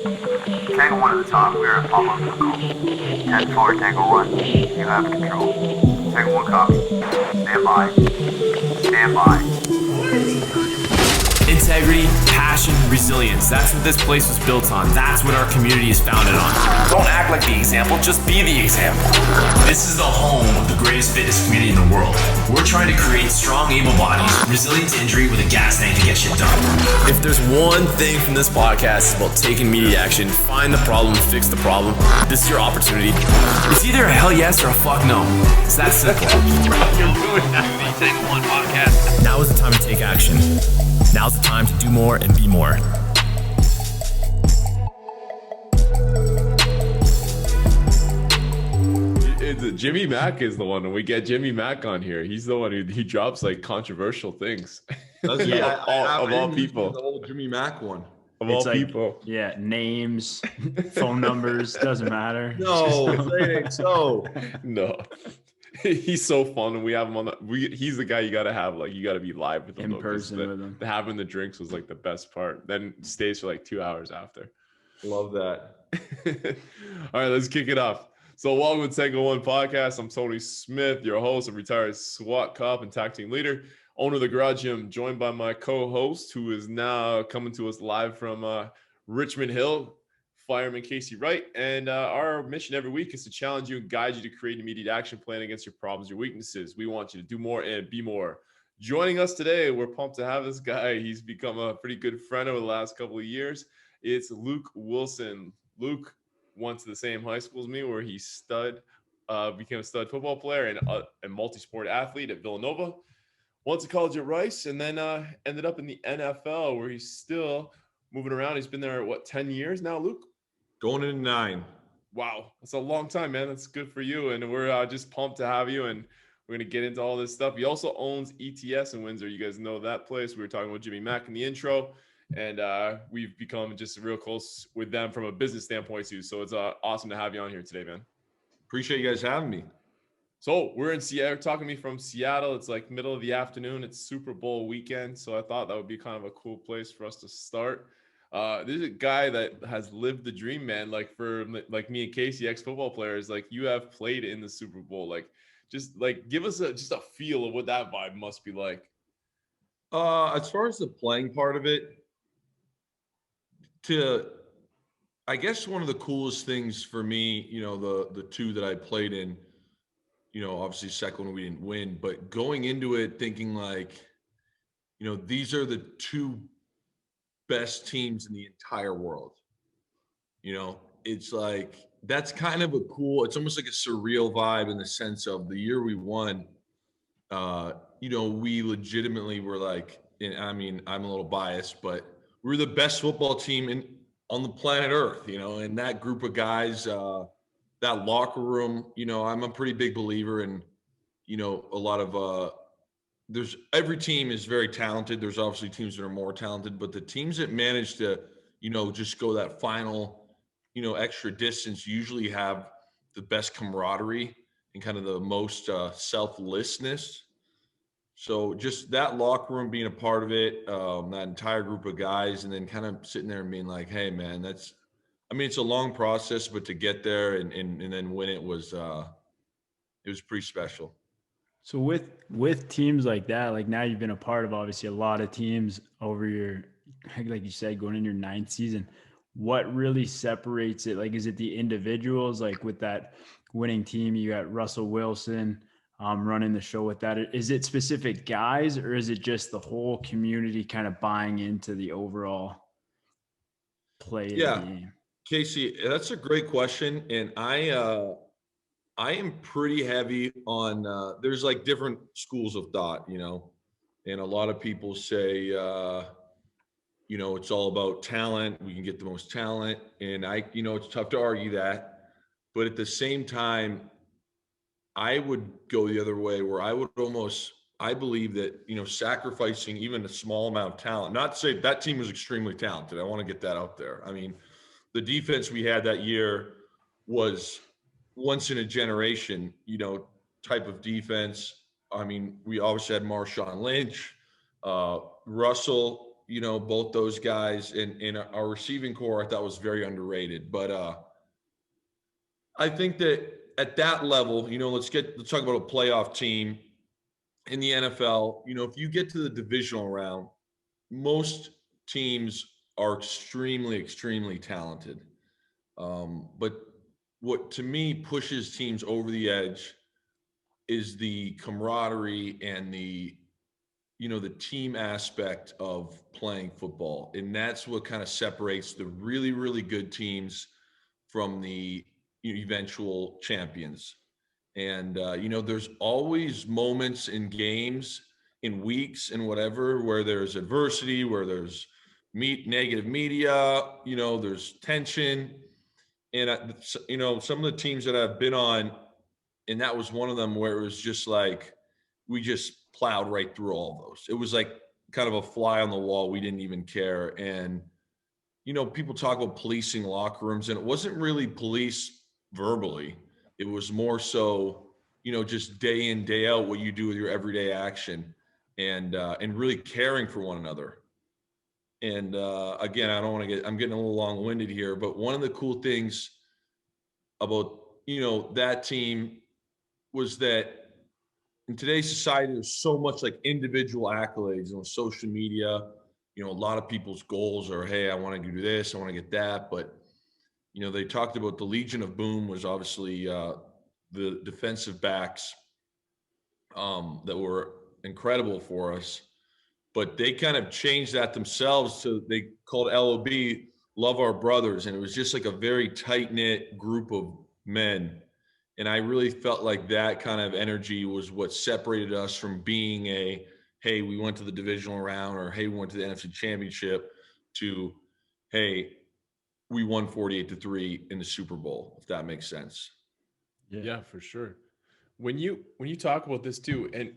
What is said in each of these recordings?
Tango 1 at the top, we are at Pop on Coco. 10-4, Tango 1, you have control. Tango 1 copy. Stand by. Stand by. Integrity, passion, resilience. That's what this place was built on. That's what our community is founded on. Don't act like the example, just be the example. This is the home of the greatest fitness community in the world. We're trying to create strong, able bodies, resilient to injury with a gas tank to get shit done. If there's one thing from this podcast, it's about taking immediate action, find the problem, fix the problem. This is your opportunity. It's either a hell yes or a fuck no. It's that simple. You're ruining the Tango 1 podcast. Now is the time to take action. Now's the time to do more and be more. Jimmy Mack is the one. When we get Jimmy Mack on here, he's the one he drops like controversial things. Of all people. The whole Jimmy Mack one. Of all people. Yeah, names, phone numbers, doesn't matter. No, it ain't so. No. He's so fun, and we have him on he's the guy you gotta have, like you gotta be live with him in person with him. Having the drinks was like the best part. Then stays for like 2 hours after. Love that. All right, let's kick it off. So welcome to Tango 1 podcast. I'm Tony Smith, your host, a retired SWAT cop and TAC team leader, owner of the Garage Gym, joined by my co-host, who is now coming to us live from Richmond Hill, Fireman Casey Wright. And our mission every week is to challenge you and guide you to create an immediate action plan against your problems, your weaknesses. We want you to do more and be more. Joining us today, we're pumped to have this guy. He's become a pretty good friend over the last couple of years. It's Luke Willson. Luke went to the same high school as me, where he became a stud football player and a multi-sport athlete at Villanova. Went to college at Rice, and then ended up in the NFL, where he's still moving around. He's been there, 10 years now, Luke? Going into 9. Wow, that's a long time, man. That's good for you, and we're just pumped to have you, and we're going to get into all this stuff. He also owns ETS in Windsor. You guys know that place. We were talking about Jimmy Mack in the intro, and we've become just real close with them from a business standpoint too. So it's awesome to have you on here today, man. Appreciate you guys having me. So we're in Seattle, talking to me from Seattle. It's like middle of the afternoon. It's Super Bowl weekend. So I thought that would be kind of a cool place for us to start. This is a guy that has lived the dream, man. Like for like me and Casey, ex-football players, like you have played in the Super Bowl. Like just like give us just a feel of what that vibe must be like. As far as the playing part of it, I guess one of the coolest things for me, the two that I played in, obviously second one we didn't win, but going into it thinking like, these are the two best teams in the entire world. It's like, that's kind of it's almost like a surreal vibe in the sense of the year we won, we legitimately were like, and I mean, I'm a little biased, but we're the best football team on the planet Earth, and that group of guys, that locker room, I'm a pretty big believer in, a lot of, every team is very talented. There's obviously teams that are more talented, but the teams that manage to, just go that final, extra distance usually have the best camaraderie and kind of the most selflessness. So just that locker room being a part of it, that entire group of guys, and then kind of sitting there and being like, hey, man, it's a long process, but to get there and then win it was pretty special. So with teams like that, like now you've been a part of obviously a lot of teams over your, like you said, going in your 9th season. What really separates it? Like, is it the individuals? Like with that winning team, you got Russell Wilson running the show with that. Is it specific guys, or is it just the whole community kind of buying into the overall play of the game? Casey, that's a great question. And I am pretty heavy on, there's like different schools of thought, and a lot of people say, it's all about talent. We can get the most talent. And it's tough to argue that, but at the same time, I would go the other way where I believe that, sacrificing even a small amount of talent, not to say that team was extremely talented. I want to get that out there. I mean, the defense we had that year was once in a generation, type of defense. I mean, we obviously had Marshawn Lynch, Russell, both those guys in our receiving core, I thought was very underrated. But I think that at that level, let's talk about a playoff team in the NFL. If you get to the divisional round, most teams are extremely, extremely talented. But what to me pushes teams over the edge is the camaraderie and the team aspect of playing football. And that's what kind of separates the really, really good teams from the eventual champions. And, there's always moments in games, in weeks and whatever, where there's adversity, where there's negative media, there's tension. And, some of the teams that I've been on, and that was one of them where it was just like, we just plowed right through all of those. It was like kind of a fly on the wall. We didn't even care. And, people talk about policing locker rooms, and it wasn't really police verbally. It was more so, just day in, day out, what you do with your everyday action and really caring for one another. And again, I'm getting a little long-winded here, but one of the cool things about, that team was that in today's society, there's so much like individual accolades on social media. A lot of people's goals are, hey, I want to do this, I want to get that. But, they talked about the Legion of Boom was obviously the defensive backs that were incredible for us. But they kind of changed that themselves. So they called LOB Love Our Brothers. And it was just like a very tight-knit group of men. And I really felt like that kind of energy was what separated us from being hey, we went to the divisional round, or hey, we went to the NFC Championship, to, hey, we won 48-3 in the Super Bowl, if that makes sense. Yeah, for sure. When you talk about this too, and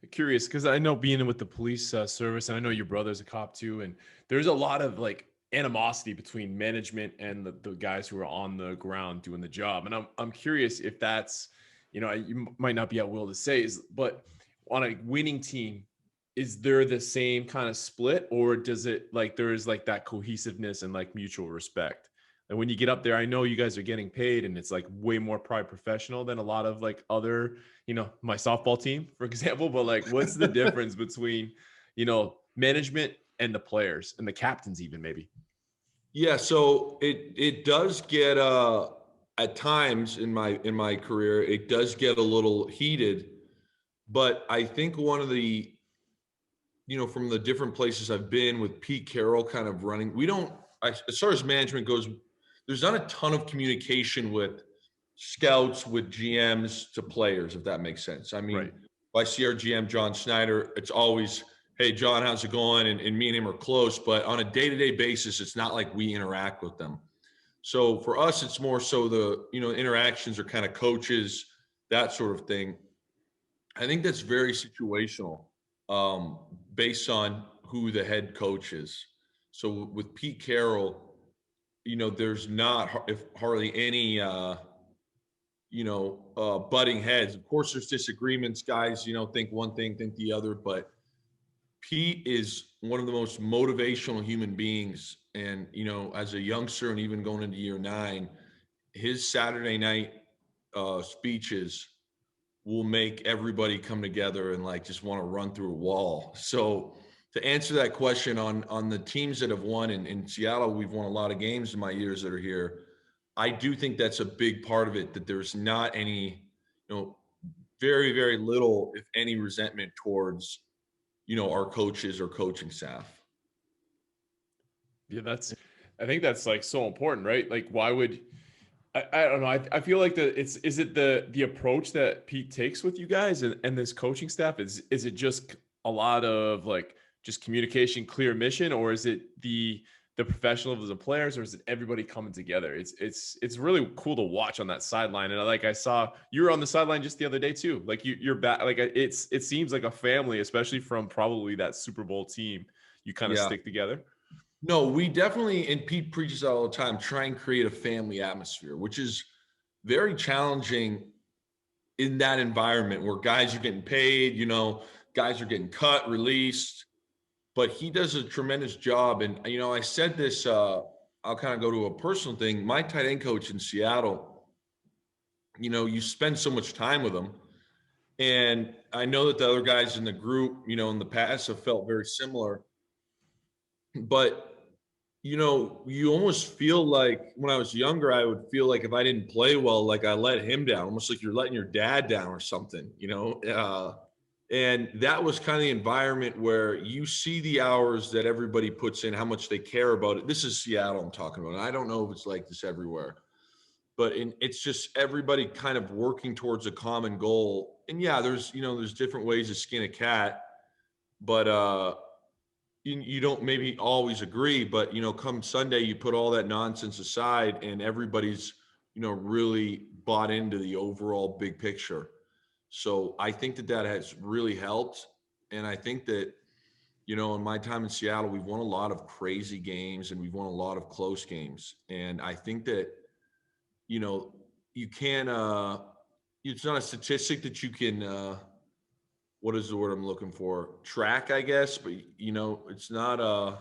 I'm curious, because I know being with the police service, and I know your brother's a cop too, and there's a lot of like animosity between management and the guys who are on the ground doing the job. And I'm curious if that's, you might not be at will to say, but on a winning team, is there the same kind of split, or does it like there is like that cohesiveness and like mutual respect? And when you get up there, I know you guys are getting paid, and it's like way more probably professional than a lot of like other, my softball team, for example. But like, what's the difference between, management and the players and the captains, even maybe? Yeah, so it does get at times in my career, it does get a little heated. But I think one of the from the different places I've been with Pete Carroll kind of running, as far as management goes, there's not a ton of communication with scouts, with GMs to players, if that makes sense. I mean, Right. If I see our GM, John Snyder, it's always, hey, John, how's it going? And me and him are close, but on a day-to-day basis, it's not like we interact with them. So for us, it's more so the, interactions are kind of coaches, that sort of thing. I think that's very situational. Based on who the head coach is. So with Pete Carroll, there's not hardly any, butting heads. Of course, there's disagreements. Guys, think one thing, think the other. But Pete is one of the most motivational human beings. And, as a youngster and even going into year 9, his Saturday night speeches will make everybody come together and like just want to run through a wall. So to answer that question on the teams that have won in Seattle, we've won a lot of games in my years that are here. I do think that's a big part of it, that there's not any, very, very little, if any, resentment towards, our coaches or coaching staff. Yeah, I think that's like so important, right? Like, why would, I don't know. I feel like is it the approach that Pete takes with you guys and this coaching staff? Is it just a lot of like just communication, clear mission, or is it the professionalism of the players, or is it everybody coming together? It's really cool to watch on that sideline. And I saw you were on the sideline just the other day too. Like you're back. Like it seems like a family, especially from probably that Super Bowl team. You kind of stick together. No, we definitely, and Pete preaches that all the time, try and create a family atmosphere, which is very challenging in that environment where guys are getting paid, guys are getting cut, released. but he does a tremendous job. And, you know, I said this, I'll kind of go to a personal thing. My tight end coach in Seattle, you know, you spend so much time with him. And I know that the other guys in the group, you know, in the past have felt very similar. But, you know, you almost feel like when I was younger, I would feel like if I didn't play well, like I let him down, almost like you're letting your dad down or something, you know? And that was kind of the environment where you see the hours that everybody puts in, how much they care about it. This is Seattle I'm talking about. And I don't know if it's like this everywhere, but it's just everybody kind of working towards a common goal. And yeah, there's different ways to skin a cat, but you don't maybe always agree, but, you know, come Sunday, you put all that nonsense aside and everybody's, you know, really bought into the overall big picture. So I think that has really helped. And I think that, you know, in my time in Seattle, we've won a lot of crazy games and we've won a lot of close games. And I think that, you know, you can, it's not a statistic that you can, what is the word I'm looking for? Track, I guess, but, you know, it's not a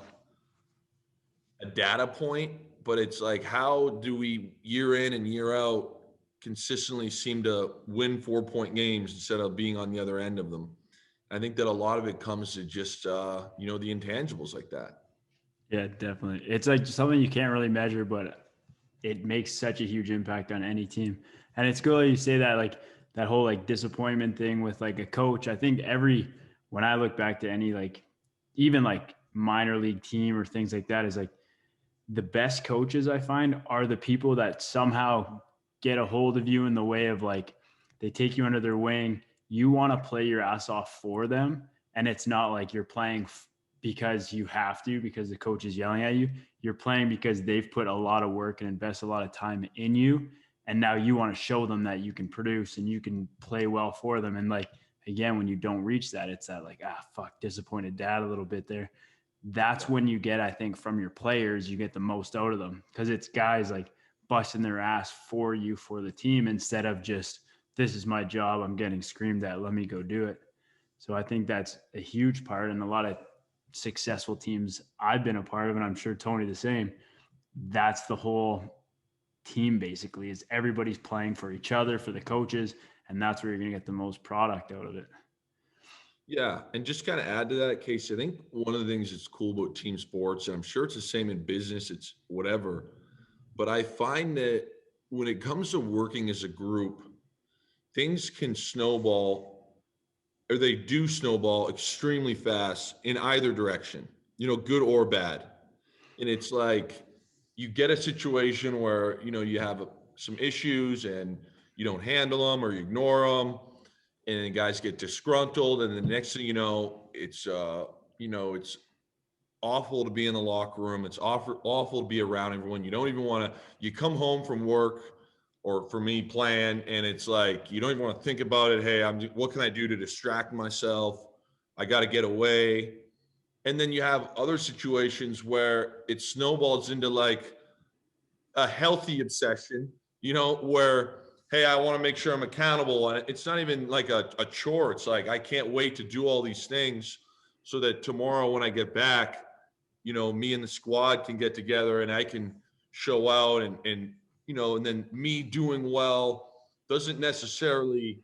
data point, but it's like, how do we year in and year out consistently seem to win 4-point games instead of being on the other end of them? I think that a lot of it comes to just, you know, the intangibles like that. Yeah, definitely. It's like something you can't really measure, but it makes such a huge impact on any team. And it's good that you say that, like that whole like disappointment thing with like a coach. I think when I look back to any like even like minor league team or things like that, is like the best coaches I find are the people that somehow get a hold of you in the way of like, they take you under their wing. You want to play your ass off for them. And it's not like you're playing because you have to, because the coach is yelling at you. You're playing because they've put a lot of work and invest a lot of time in you. And now you want to show them that you can produce and you can play well for them. And like, again, when you don't reach that, it's that like, disappointed dad a little bit there. That's when you get, I think, from your players, you get the most out of them, because it's guys like busting their ass for you, for the team, instead of just, this is my job, I'm getting screamed at, let me go do it. So I think that's a huge part. And a lot of successful teams I've been a part of, and I'm sure Tony the same, that's the whole team basically, is everybody's playing for each other, for the coaches, and that's where you're going to get the most product out of it. Yeah. And just kind of add to that, Casey, I think one of the things that's cool about team sports, and I'm sure it's the same in business, it's whatever, but I find that when it comes to working as a group, things can snowball, or they do snowball extremely fast in either direction, you know, good or bad. And it's like, you get a situation where, you know, you have some issues and you don't handle them or you ignore them, and then guys get disgruntled. And the next thing you know, it's awful to be in the locker room. It's awful to be around everyone. You don't even want to, you come home from work, or for me playing, and it's like, you don't even want to think about it. Hey, what can I do to distract myself? I got to get away. And then you have other situations where it snowballs into like a healthy obsession, you know, where, hey, I want to make sure I'm accountable. And it's not even like a chore. It's like, I can't wait to do all these things so that tomorrow when I get back, you know, me and the squad can get together and I can show out, and you know, and then me doing well doesn't necessarily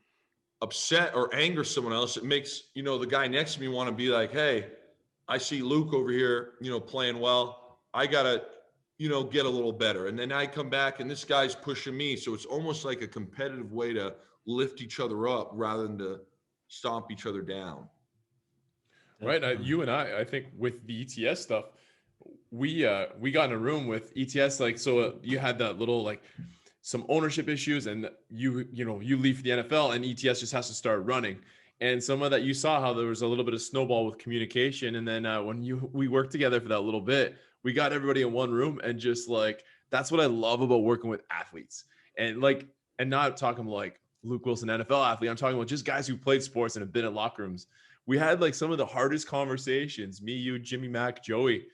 upset or anger someone else. It makes, you know, the guy next to me want to be like, hey, I see Luke over here, you know, playing well. I got to, you know, get a little better. And then I come back and this guy's pushing me. So it's almost like a competitive way to lift each other up rather than to stomp each other down. Right. You and I think with the ETS stuff, we got in a room with ETS, like, so you had that little, like, some ownership issues, and you leave for the NFL and ETS just has to start running. And some of that, you saw how there was a little bit of snowball with communication. And then when we worked together for that little bit, we got everybody in one room, and just like, that's what I love about working with athletes. And like, and not talking like Luke Willson, NFL athlete, I'm talking about just guys who played sports and have been in locker rooms. We had like some of the hardest conversations, me, you, Jimmy, Mac, Joey,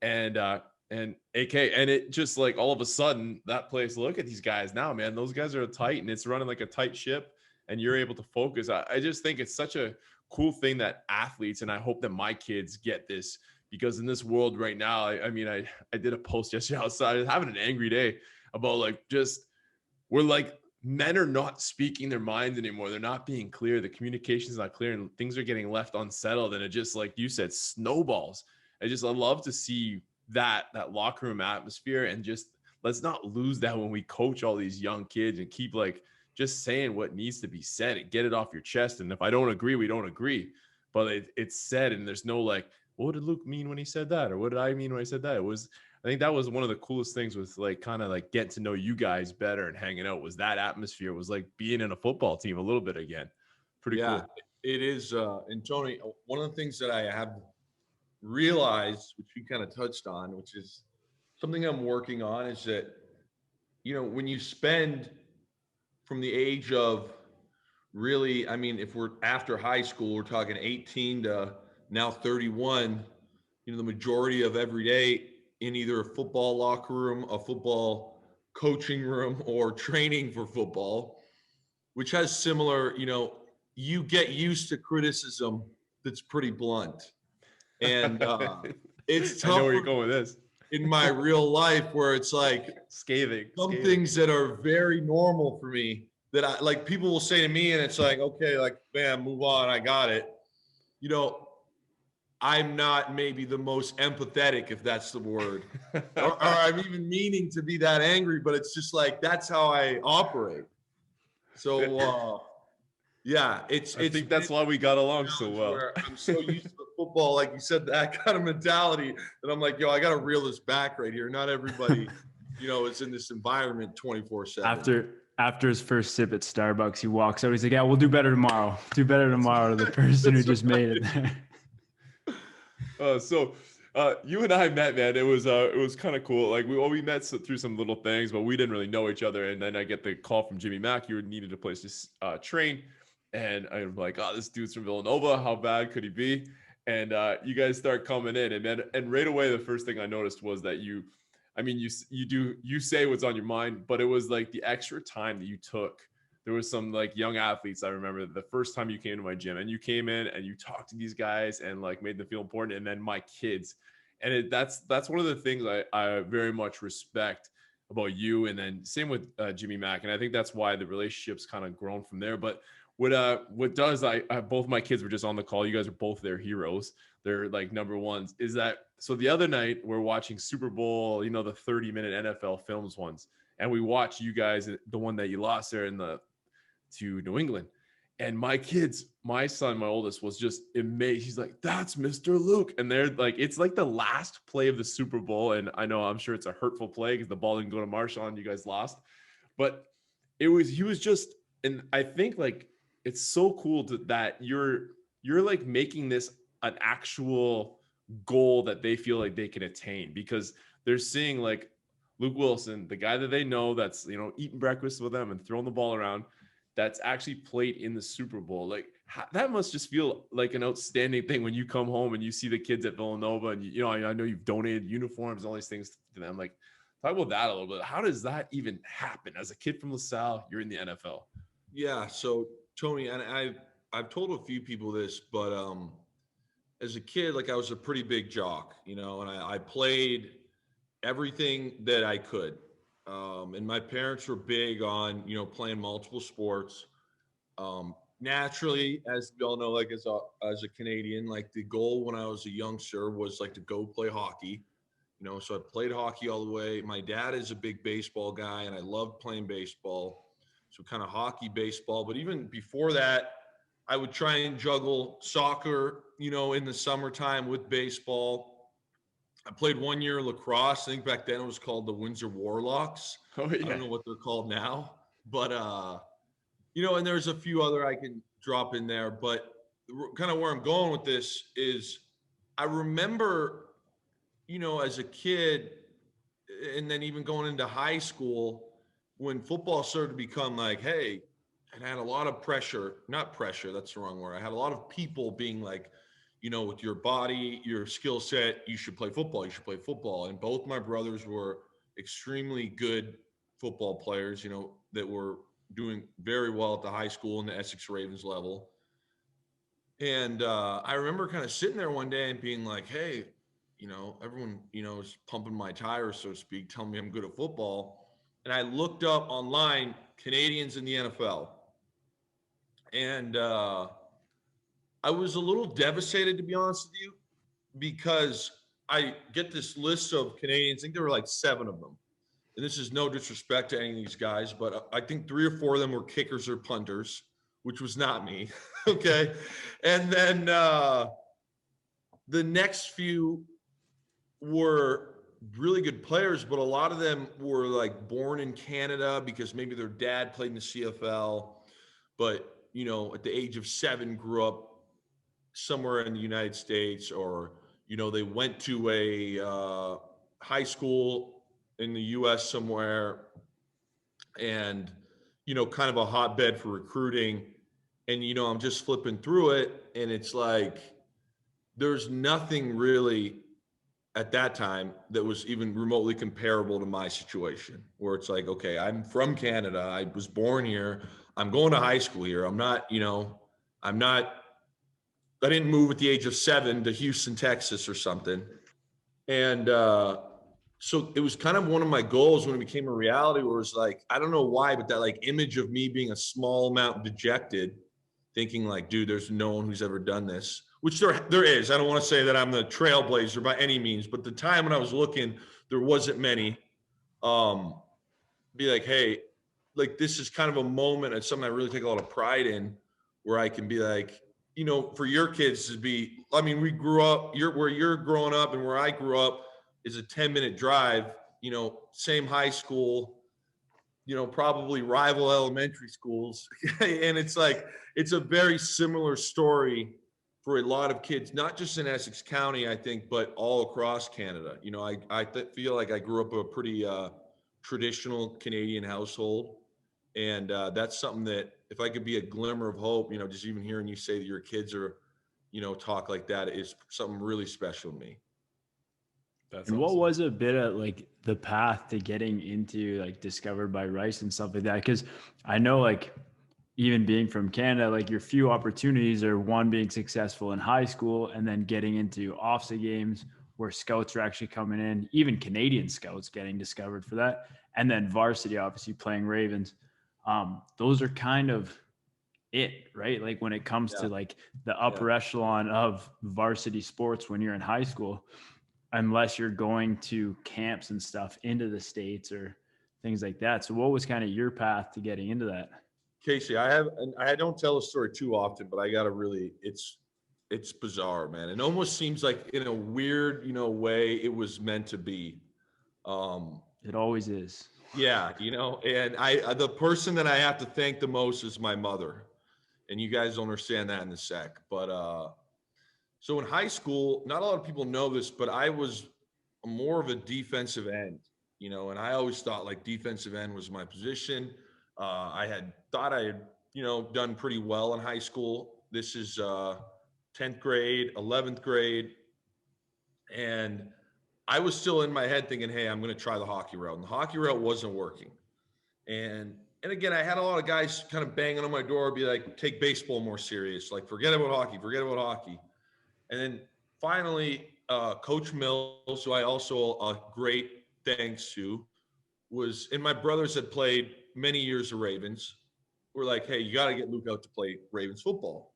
and AK. And it just like, all of a sudden that place, look at these guys now, man, those guys are tight and it's running like a tight ship. and you're able to focus. I just think it's such a cool thing that athletes, and I hope that my kids get this, because in this world right now, I mean, I did a post yesterday outside, I was having an angry day about like, just, we're like, men are not speaking their minds anymore. They're not being clear. The communication is not clear, and things are getting left unsettled. And it just, like you said, snowballs. I love to see that locker room atmosphere, and just, let's not lose that when we coach all these young kids, and keep like just saying what needs to be said and get it off your chest. And if I don't agree, we don't agree, but it's said, and there's no like, what did Luke mean when he said that? Or what did I mean when I said that? I think that was one of the coolest things with like kind of like getting to know you guys better and hanging out, was that atmosphere was like being in a football team a little bit again. Pretty cool. It is. And Tony, one of the things that I have realized, which you kind of touched on, which is something I'm working on, is that, you know, when you spend from the age of really, I mean, if we're after high school, we're talking 18 to now 31, you know, the majority of every day in either a football locker room, a football coaching room, or training for football, which has similar, you know, you get used to criticism that's pretty blunt. And it's tough. I know where you're going with this. In my real life, where it's like scathing. Things that are very normal for me, that I like, people will say to me, and it's like, okay, like, bam, move on, I got it. You know, I'm not maybe the most empathetic, if that's the word, or I'm even meaning to be that angry, but it's just like, that's how I operate. So, yeah, I think that's why we got along so well. I'm so used to football, like you said, that kind of mentality, that I'm like, yo, I got to reel this back right here. Not everybody, you know, is in this environment 24/7. After his first sip at Starbucks, he walks out. He's like, yeah, we'll do better tomorrow. Do better tomorrow to the person who just made it there. So you and I met, man. It was kind of cool. Like we met through some little things, but we didn't really know each other. And then I get the call from Jimmy Mack. You needed a place to train, and I'm like, oh, this dude's from Villanova. How bad could he be? And you guys start coming in, and right away, the first thing I noticed was that you say what's on your mind, but it was like the extra time that you took. There was some like young athletes. I remember the first time you came to my gym, and you came in and you talked to these guys and like made them feel important. And then my kids, and that's one of the things I very much respect about you. And then same with Jimmy Mack. And I think that's why the relationship's kind of grown from there. But what does, I both my kids were just on the call. You guys are both their heroes. They're like number ones. Is that, so the other night we're watching Super Bowl, you know, the 30-minute NFL films ones. And we watched you guys, the one that you lost there to New England. And my kids, my son, my oldest, was just amazed. He's like, that's Mr. Luke. And they're like, it's like the last play of the Super Bowl. And I'm sure it's a hurtful play because the ball didn't go to Marshall and you guys lost. But he was just, and I think like, it's so cool that you're like making this an actual goal that they feel like they can attain, because they're seeing like Luke Willson, the guy that they know that's, you know, eating breakfast with them and throwing the ball around, that's actually played in the Super Bowl. Like that must just feel like an outstanding thing when you come home and you see the kids at Villanova, and you know, I know you've donated uniforms and all these things to them. Like, talk about that a little bit. How does that even happen? As a kid from LaSalle, you're in the NFL. Yeah. So Tony, and I've told a few people this, but as a kid, like I was a pretty big jock, you know, and I played everything that I could. And my parents were big on, you know, playing multiple sports. Naturally, as we all know, like as a Canadian, like the goal when I was a youngster was like to go play hockey, you know, so I played hockey all the way. My dad is a big baseball guy, and I loved playing baseball. So kind of hockey, baseball. But even before that, I would try and juggle soccer, you know, in the summertime with baseball. I played 1 year lacrosse. I think back then it was called the Windsor Warlocks. Oh, yeah. I don't know what they're called now. But, you know, and there's a few other I can drop in there. But kind of where I'm going with this is I remember, you know, as a kid, and then even going into high school, when football started to become like, hey, and I had a lot of pressure, not pressure, that's the wrong word. I had a lot of people being like, you know, with your body, your skill set, you should play football. You should play football. And both my brothers were extremely good football players, you know, that were doing very well at the high school and the Essex Ravens level. And I remember kind of sitting there one day and being like, hey, everyone, is pumping my tires, so to speak, telling me I'm good at football. And I looked up online Canadians in the NFL. And I was a little devastated, to be honest with you, because I get this list of Canadians. I think there were like 7 of them. And this is no disrespect to any of these guys, but I think 3 or 4 of them were kickers or punters, which was not me. Okay. And then the next few were really good players, but a lot of them were like born in Canada because maybe their dad played in the CFL, but, at the age of 7 grew up somewhere in the United States, or, they went to a high school in the US somewhere, and, kind of a hotbed for recruiting. And, I'm just flipping through it, and it's like, there's nothing really at that time that was even remotely comparable to my situation, where it's like, okay, I'm from Canada. I was born here. I'm going to high school here. I didn't move at the age of 7 to Houston, Texas or something. And so it was kind of one of my goals when it became a reality, where it was like, I don't know why, but that like image of me being a small amount dejected, thinking like, dude, there's no one who's ever done this, which there is. I don't want to say that I'm the trailblazer by any means, but the time when I was looking, there wasn't many. Be like, hey, like this is kind of a moment and something I really take a lot of pride in, where I can be like, for your kids to be, we grew up, where you're growing up and where I grew up is a 10-minute drive, same high school, probably rival elementary schools. And it's like, it's a very similar story for a lot of kids, not just in Essex County, I think, but all across Canada. I feel like I grew up a pretty traditional Canadian household. And that's something that, if I could be a glimmer of hope, just even hearing you say that your kids are, talk like that, is something really special to me. That's And what awesome. was a bit of like the path to getting into like Discovered by Rice and stuff like that? Because I know like even being from Canada, like your few opportunities are one, being successful in high school, and then getting into OFSA games where scouts are actually coming in, even Canadian scouts getting discovered for that. And then varsity, obviously playing Ravens. Those are kind of it, right? Like when it comes to like the upper echelon of varsity sports when you're in high school, unless you're going to camps and stuff into the States or things like that. So what was kind of your path to getting into that? Casey, I don't tell a story too often, but I got to really, it's bizarre, man. It almost seems like in a weird, way it was meant to be. It always is. Yeah. And the person that I have to thank the most is my mother, and you guys will understand that in a sec. But, so in high school, not a lot of people know this, but I was more of a defensive end, and I always thought like defensive end was my position. I had thought I had, done pretty well in high school. This is 10th grade, 11th grade. And I was still in my head thinking, hey, I'm going to try the hockey route. And the hockey route wasn't working. And again, I had a lot of guys kind of banging on my door, be like, take baseball more serious. Like, forget about hockey. And then finally, Coach Mills, who I also a great thanks to, and my brothers had played many years of Ravens. We're like, hey, you got to get Luke out to play Ravens football.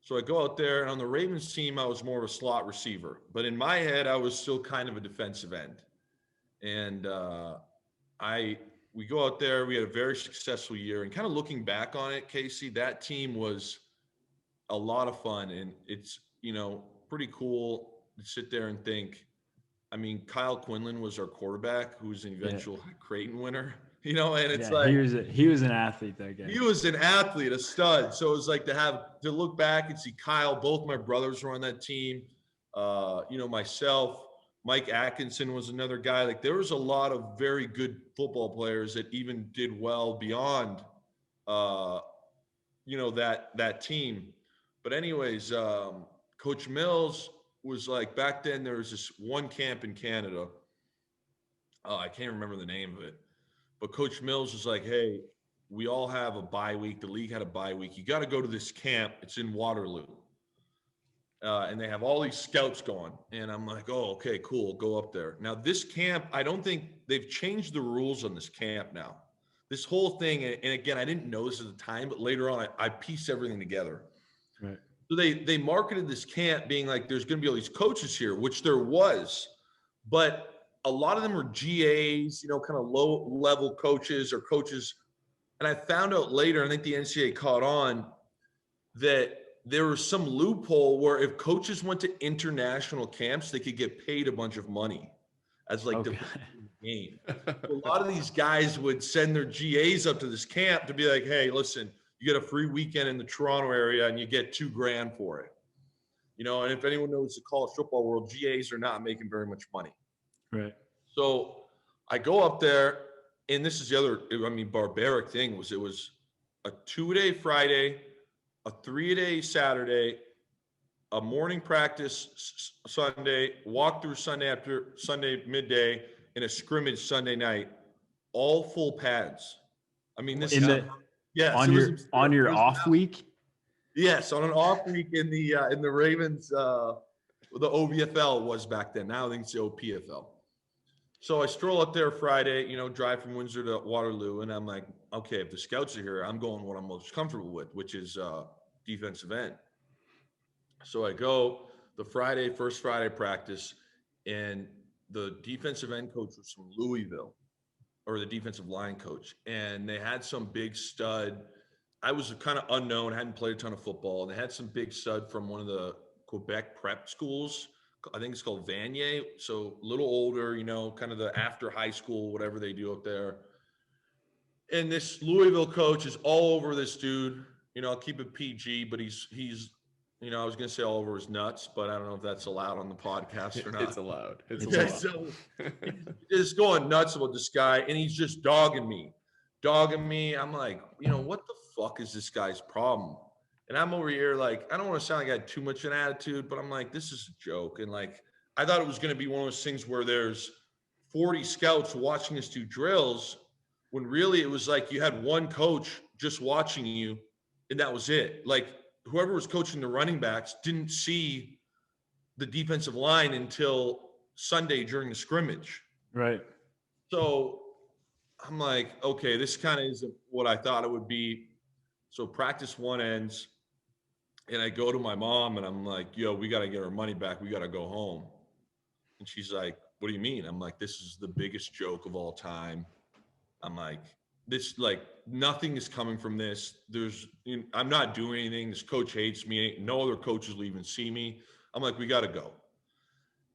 So I go out there, and on the Ravens team, I was more of a slot receiver. But in my head, I was still kind of a defensive end. And we go out there. We had a very successful year. And kind of looking back on it, Casey, that team was a lot of fun. And it's, pretty cool to sit there and think. I mean, Kyle Quinlan was our quarterback, who's an eventual Creighton winner, and it's like he was an athlete, that guy. He was an athlete, a stud. So it was like to look back and see Kyle. Both my brothers were on that team. Myself, Mike Atkinson was another guy. Like there was a lot of very good football players that even did well beyond, that team. But anyways, Coach Mills was like, back then there was this one camp in Canada. I can't remember the name of it, but Coach Mills was like, hey, we all have a bye week. The league had a bye week. You got to go to this camp. It's in Waterloo. And they have all these scouts going. And I'm like, oh, okay, cool. Go up there. Now, this camp, I don't think they've changed the rules on this camp now. This whole thing, and again, I didn't know this at the time, but later on, I pieced everything together. Right. So they marketed this camp being like, there's going to be all these coaches here, which there was. But a lot of them were GAs, you know, kind of low-level coaches or coaches. And I found out later, I think the NCAA caught on, that there was some loophole where if coaches went to international camps, they could get paid a bunch of money as like the game. So a lot of these guys would send their GAs up to this camp to be like, hey, listen, you get a free weekend in the Toronto area and you get $2,000 for it. You know, and if anyone knows the college football world, GAs are not making very much money. Right. So I go up there, and this is the other, I mean, barbaric thing was it was a 2-day Friday, a 3-day Saturday, a morning practice Sunday, walkthrough Sunday midday, and a scrimmage Sunday night, all full pads. I mean, this is on your off week. Yes, on an off week in the Ravens, the OVFL was back then. Now I think it's the OPFL. So I stroll up there Friday, you know, drive from Windsor to Waterloo, and I'm like, okay, if the scouts are here, I'm going what I'm most comfortable with, which is defensive end. So I go the first Friday practice, and the defensive end coach was from Louisville, or the defensive line coach, and they had some big stud. I was kind of unknown, hadn't played a ton of football, and they had some big stud from one of the Quebec prep schools. I think it's called Vanier. So a little older, you know, kind of the after high school, whatever they do up there. And this Louisville coach is all over this dude. You know, I'll keep it PG, but he's, you know, I was going to say all over his nuts, but I don't know if that's allowed on the podcast or not. It's allowed. It's yeah, allowed. so he's going nuts about this guy, and he's just dogging me. I'm like, you know, what the fuck is this guy's problem? And I'm over here like, I don't want to sound like I had too much of an attitude, but I'm like, this is a joke. And like, I thought it was going to be one of those things where there's 40 scouts watching us do drills, when really it was like you had one coach just watching you, and that was it. Like, whoever was coaching the running backs didn't see the defensive line until Sunday during the scrimmage. Right. So I'm like, okay, this kind of isn't what I thought it would be. So practice one ends, and I go to my mom, and I'm like, yo, we got to get our money back. We got to go home. And she's like, what do you mean? I'm like, this is the biggest joke of all time. I'm like, this, like, nothing is coming from this. I'm not doing anything. This coach hates me. No other coaches will even see me. I'm like, we got to go.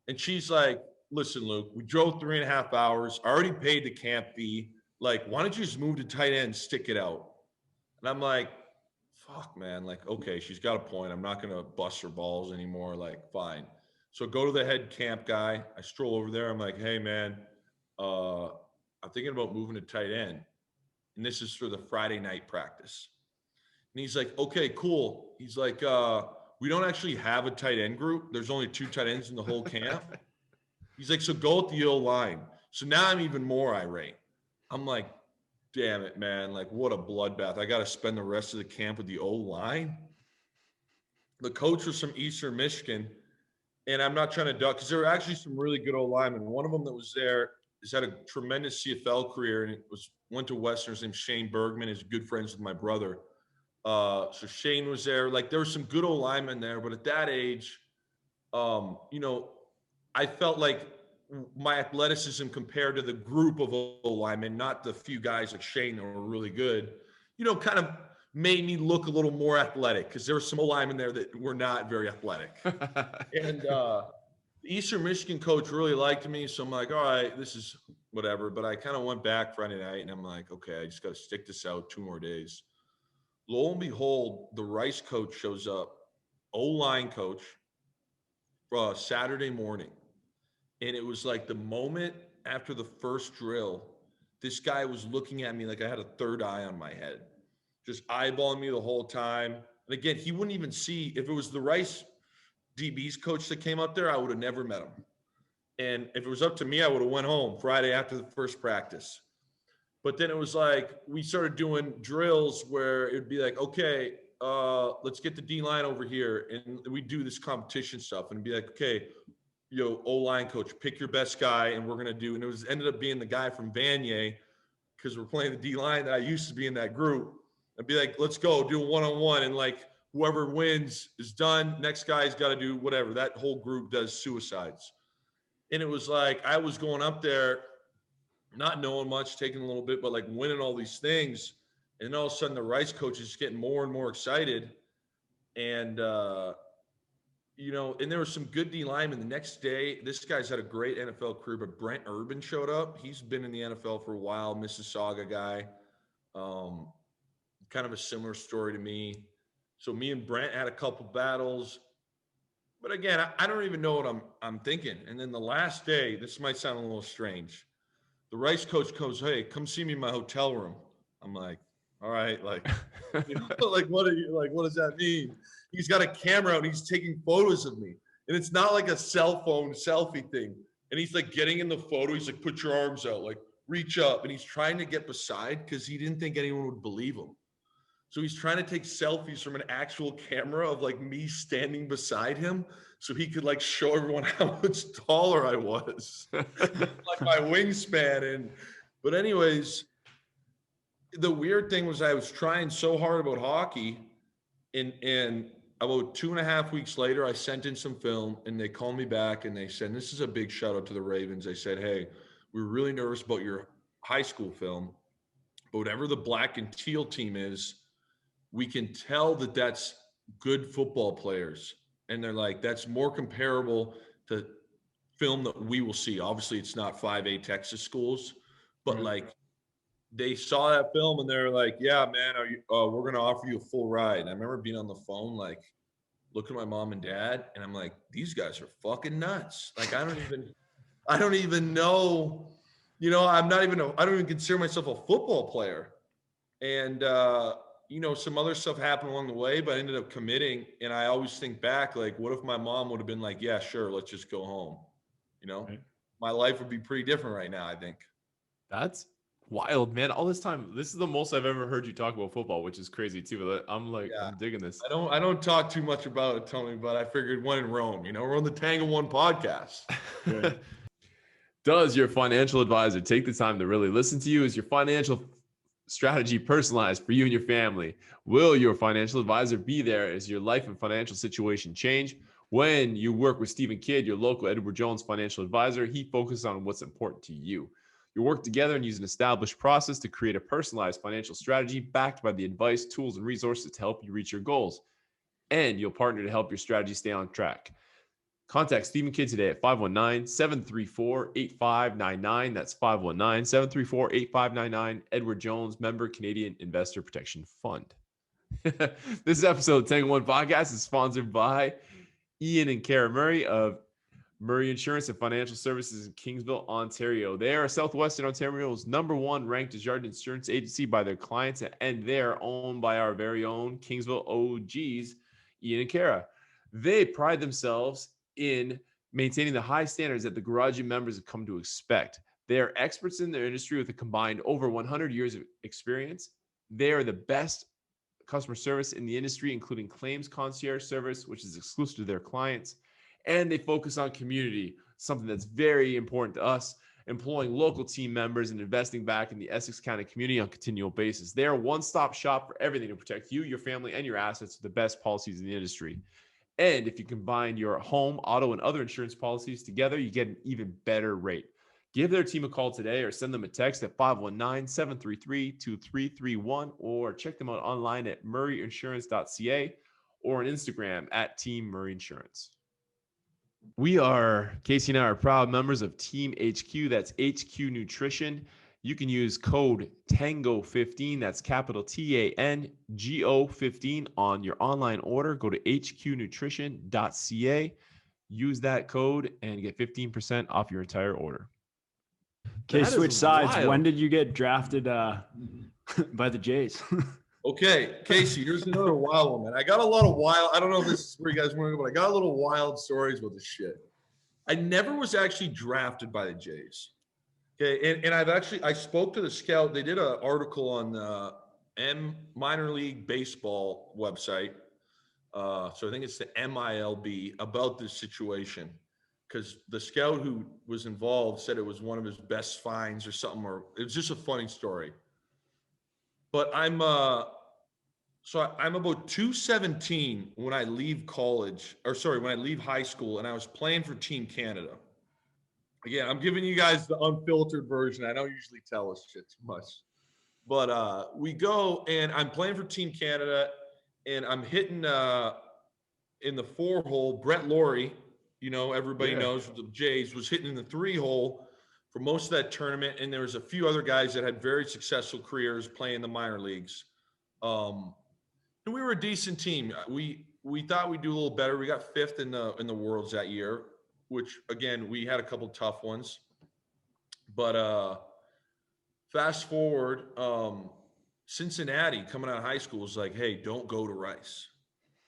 And she's like, listen, Luke, we drove 3.5 hours. I already paid the camp fee. Like, why don't you just move to tight end, stick it out? And I'm like, fuck, man. Like, okay, she's got a point. I'm not going to bust her balls anymore. Like, fine. So go to the head camp guy. I stroll over there. I'm like, hey, man, I'm thinking about moving to tight end. And this is for the Friday night practice. And he's like, okay, cool. He's like, we don't actually have a tight end group. There's only 2 tight ends in the whole camp. He's like, so go with the O-line. So now I'm even more irate. I'm like, damn it, man. Like, what a bloodbath. I got to spend the rest of the camp with the O-line. The coach was from Eastern Michigan, and I'm not trying to duck because there were actually some really good O-linemen. One of them that was there has had a tremendous CFL career, and went to Western. His name's Shane Bergman. He's good friends with my brother. So Shane was there. Like, there were some good O-linemen there, but at that age, you know, I felt like my athleticism compared to the group of O-linemen, not the few guys like Shane that were really good, you know, kind of made me look a little more athletic because there were some O-linemen there that were not very athletic. And the Eastern Michigan coach really liked me. So I'm like, all right, this is whatever. But I kind of went back Friday night, and I'm like, okay, I just got to stick this out 2 more days. Lo and behold, the Rice coach shows up, O-line coach, Saturday morning. And it was like the moment after the first drill, this guy was looking at me like I had a third eye on my head, just eyeballing me the whole time. And again, he wouldn't even see, if it was the Rice DB's coach that came up there, I would have never met him. And if it was up to me, I would have went home Friday after the first practice. But then it was like, we started doing drills where it'd be like, okay, let's get the D-line over here. And we do this competition stuff and be like, okay, O-line coach, pick your best guy. And we're going to do, and it ended up being the guy from Vanier, because we're playing the D-line that I used to be in that group. I'd be like, let's go do a one-on-one. And like, whoever wins is done. Next guy's got to do whatever. That whole group does suicides. And it was like, I was going up there, not knowing much, taking a little bit, but like winning all these things. And then all of a sudden the Rice coach is getting more and more excited. And, and there was some good D linemen. The next day, this guy's had a great NFL career, but Brent Urban showed up. He's been in the NFL for a while, Mississauga guy. Kind of a similar story to me. So me and Brent had a couple battles. But again, I don't even know what I'm thinking. And then the last day, this might sound a little strange. The Rice coach goes, hey, come see me in my hotel room. I'm like, all right, like, like, what does that mean? He's got a camera out and he's taking photos of me. And it's not like a cell phone selfie thing. And he's like getting in the photo. He's like, put your arms out, like reach up. And he's trying to get beside because he didn't think anyone would believe him. So he's trying to take selfies from an actual camera of like me standing beside him so he could like show everyone how much taller I was, like my wingspan. But anyways, the weird thing was I was trying so hard about hockey, and about 2.5 weeks later, I sent in some film and they called me back and they said, this is a big shout out to the Ravens. They said, hey, we were really nervous about your high school film, but whatever the black and teal team is, we can tell that that's good football players. And they're like, that's more comparable to film that we will see. Obviously, it's not 5A Texas schools, but like they saw that film and they're like, yeah, man, we're going to offer you a full ride. And I remember being on the phone, like looking at my mom and dad, and I'm like, these guys are fucking nuts. Like, I don't even know, I don't even consider myself a football player. And, some other stuff happened along the way, but I ended up committing. And I always think back, like, what if my mom would have been like, yeah, sure, let's just go home. Right. My life would be pretty different right now, I think. That's wild, man. All this time, this is the most I've ever heard you talk about football, which is crazy too. I'm like, yeah. I'm digging this. I don't talk too much about it, Tony, but I figured when in Rome, we're on the Tango One podcast. Does your financial advisor take the time to really listen to you? Is your financial strategy personalized for you and your family? Will your financial advisor be there as your life and financial situation change? When you work with Stephen Kidd, your local Edward Jones financial advisor, he focuses on what's important to you. You work together and use an established process to create a personalized financial strategy backed by the advice, tools, and resources to help you reach your goals. And you'll partner to help your strategy stay on track. Contact Stephen Kidd today at 519-734-8599. That's 519-734-8599. Edward Jones, member, Canadian Investor Protection Fund. This episode of Tango One Podcast is sponsored by Ian and Kara Murray of Murray Insurance and Financial Services in Kingsville, Ontario. They are Southwestern Ontario's #1 ranked Desjardins insurance agency by their clients, and they're owned by our very own Kingsville OGs, Ian and Kara. They pride themselves in maintaining the high standards that the Garage Gym members have come to expect. They are experts in their industry with a combined over 100 years of experience. They are the best customer service in the industry, including claims concierge service, which is exclusive to their clients. And they focus on community, something that's very important to us, employing local team members and investing back in the Essex County community on a continual basis. They are a one-stop shop for everything to protect you, your family, and your assets with the best policies in the industry. And if you combine your home, auto, and other insurance policies together, you get an even better rate. Give their team a call today or send them a text at 519-733-2331 or check them out online at murrayinsurance.ca or on Instagram at Team Murray Insurance. Casey and I are proud members of Team HQ. That's HQ Nutrition. You can use code TANGO15, that's capital TANGO 15 on your online order. Go to hqnutrition.ca, use that code and get 15% off your entire order. Okay, switch sides. Wild. When did you get drafted by the Jays? Okay, Casey, here's another wild one, man. I got a lot of wild, I don't know if this is where you guys want to go, but I got a little wild stories with this shit. I never was actually drafted by the Jays. Okay, and I spoke to the scout. They did an article on the minor league baseball website. So I think it's the MILB about this situation, because the scout who was involved said it was one of his best finds or something, or it was just a funny story. But I'm about 217 when I leave college, or sorry, when I leave high school, and I was playing for Team Canada. Again, I'm giving you guys the unfiltered version. I don't usually tell us shit too much. But we go, and I'm playing for Team Canada, and I'm hitting in the 4-hole. Brett Laurie, everybody knows the Jays, was hitting in the 3-hole for most of that tournament. And there was a few other guys that had very successful careers playing the minor leagues. And we were a decent team. We thought we'd do a little better. We got 5th in the Worlds that year, which, again, we had a couple tough ones. But fast forward, Cincinnati coming out of high school was like, hey, don't go to Rice.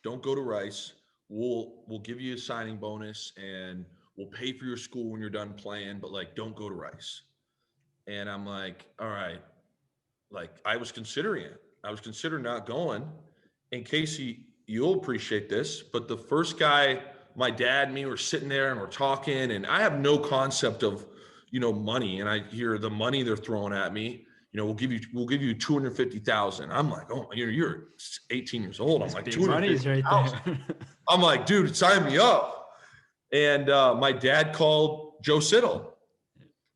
Don't go to Rice. We'll give you a signing bonus and we'll pay for your school when you're done playing, but like, don't go to Rice. And I'm like, all right. Like, I was considering it. I was considering not going. And Casey, you'll appreciate this, but the first guy, my dad and me were sitting there and we're talking, and I have no concept of, money. And I hear the money they're throwing at me. We'll give you 250,000. I'm like, oh, you're 18 years old. I'm like, 250,000. Right, I'm like, dude, sign me up. And my dad called Joe Siddle,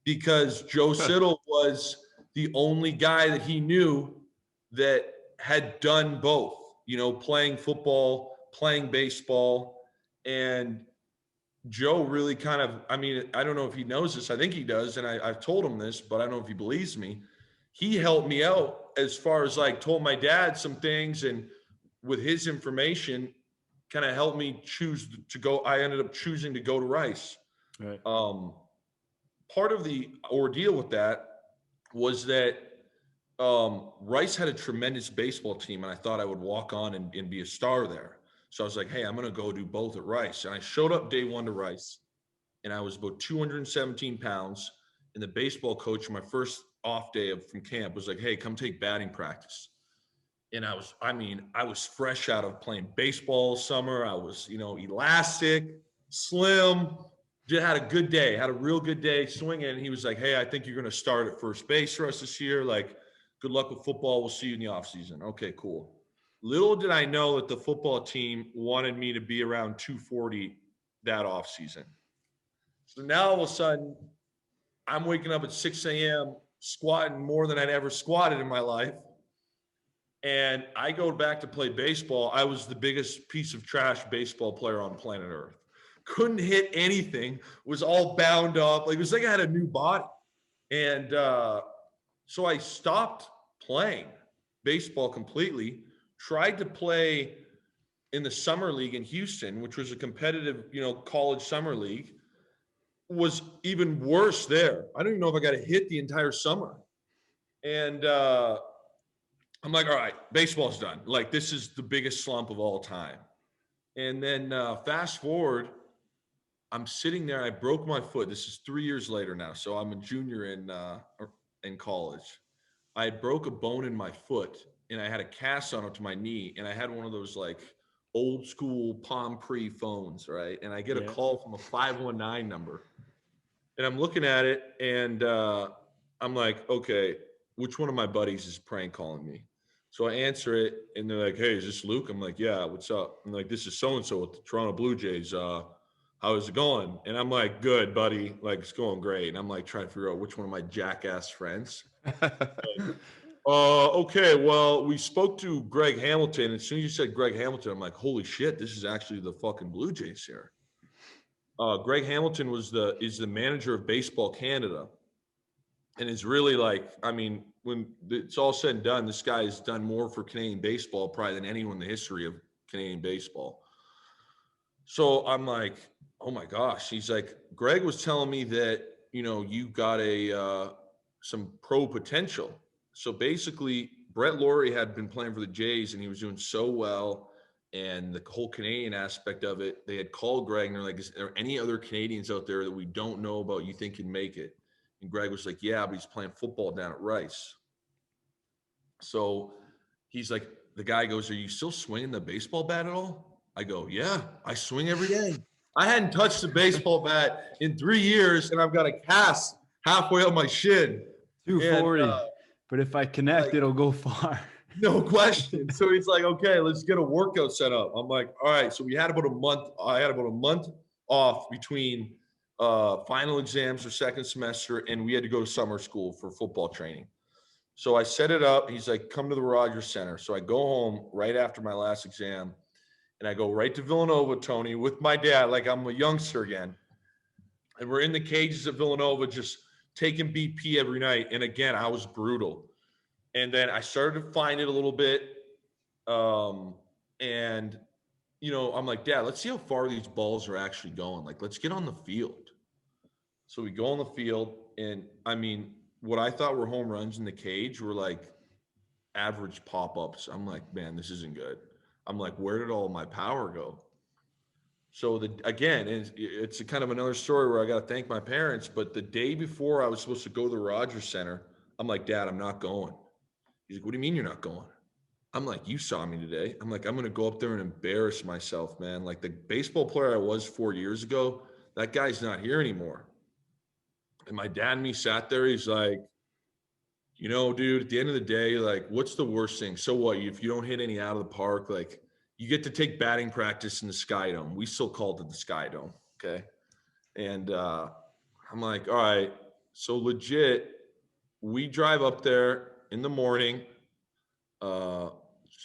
because Joe Siddle was the only guy that he knew that had done both, playing football, playing baseball. And Joe really kind of, I don't know if he knows this. I think he does. And I've told him this, but I don't know if he believes me. He helped me out as far as like told my dad some things, and with his information kind of helped me choose to go. I ended up choosing to go to Rice. Right. Part of the ordeal with that was that Rice had a tremendous baseball team, and I thought I would walk on and be a star there. So I was like, hey, I'm going to go do both at Rice. And I showed up day one to Rice, and I was about 217 pounds. And the baseball coach, my first off day from camp, was like, hey, come take batting practice. And I was fresh out of playing baseball summer. I was, elastic, slim, just had a good day, had a real good day swinging. And he was like, hey, I think you're going to start at first base for us this year. Like, good luck with football. We'll see you in the off season. Okay, cool. Little did I know that the football team wanted me to be around 240 that off season. So now all of a sudden, I'm waking up at 6 a.m., squatting more than I'd ever squatted in my life. And I go back to play baseball. I was the biggest piece of trash baseball player on planet Earth. Couldn't hit anything, was all bound up. Like, it was like I had a new body. And so I stopped playing baseball completely, tried to play in the summer league in Houston, which was a competitive, college summer league. Was even worse there. I don't even know if I got a hit the entire summer. And I'm like, all right, baseball's done. Like, this is the biggest slump of all time. And then fast forward, I'm sitting there. I broke my foot. This is 3 years later now. So I'm a junior in college. I broke a bone in my foot, and I had a cast on it to my knee. And I had one of those like old school Palm Pre phones, right? And I get a call from a 519 number. And I'm looking at it, and I'm like, okay, which one of my buddies is prank calling me? So I answer it, and they're like, hey, is this Luke? I'm like, yeah, what's up? I'm like, this is so-and-so with the Toronto Blue Jays. How is it going? And I'm like, good, buddy. Like, it's going great. And I'm like trying to figure out which one of my jackass friends. Okay, well, we spoke to Greg Hamilton. And as soon as you said Greg Hamilton, I'm like, holy shit, this is actually the fucking Blue Jays here. Greg Hamilton is the manager of Baseball Canada, and is really like, when it's all said and done, this guy has done more for Canadian baseball probably than anyone in the history of Canadian baseball. So I'm like, oh my gosh. He's like, Greg was telling me that, you got some pro potential. So basically, Brett Laurie had been playing for the Jays, and he was doing so well. And the whole Canadian aspect of it, they had called Greg, and they're like, is there any other Canadians out there that we don't know about you think can make it? And Greg was like, yeah, but he's playing football down at Rice. So he's like, the guy goes, are you still swinging the baseball bat at all? I go, yeah, I swing every day. I hadn't touched the baseball bat in 3 years, and I've got a cast halfway up my shin. 240. And, But if I connect, like, it'll go far. no question. So he's like, okay, let's get a workout set up. I'm like, all right. So we had about a month. I had about a month off between final exams or second semester, and we had to go to summer school for football training. So I set it up. He's like, come to the Rogers Center. So I go home right after my last exam, and I go right to Villanova, Tony, with my dad, like I'm a youngster again. And we're in the cages at Villanova, just taking BP every night. And again, I was brutal. And then I started to find it a little bit. And, you know, I'm like, Dad, let's see how far these balls are actually going. Like, let's get on the field. So we go on the field. And, I mean, what I thought were home runs in the cage were like average pop-ups. I'm like, man, this isn't good. I'm like, where did all my power go? So again, it's a kind of another story where I got to thank my parents. But the day before I was supposed to go to the Rogers Center, I'm like, Dad, I'm not going. He's like, what do you mean you're not going? I'm like, you saw me today. I'm like, I'm going to go up there and embarrass myself, man. Like the baseball player I was 4 years ago, that guy's not here anymore. And my dad and me sat there. He's like, you know, dude, at the end of the day, like, what's the worst thing? So what? If you don't hit any out of the park, like, you get to take batting practice in the Sky Dome. We still called it the Sky Dome, okay? And I'm like, all right. So legit, we drive up there in the morning.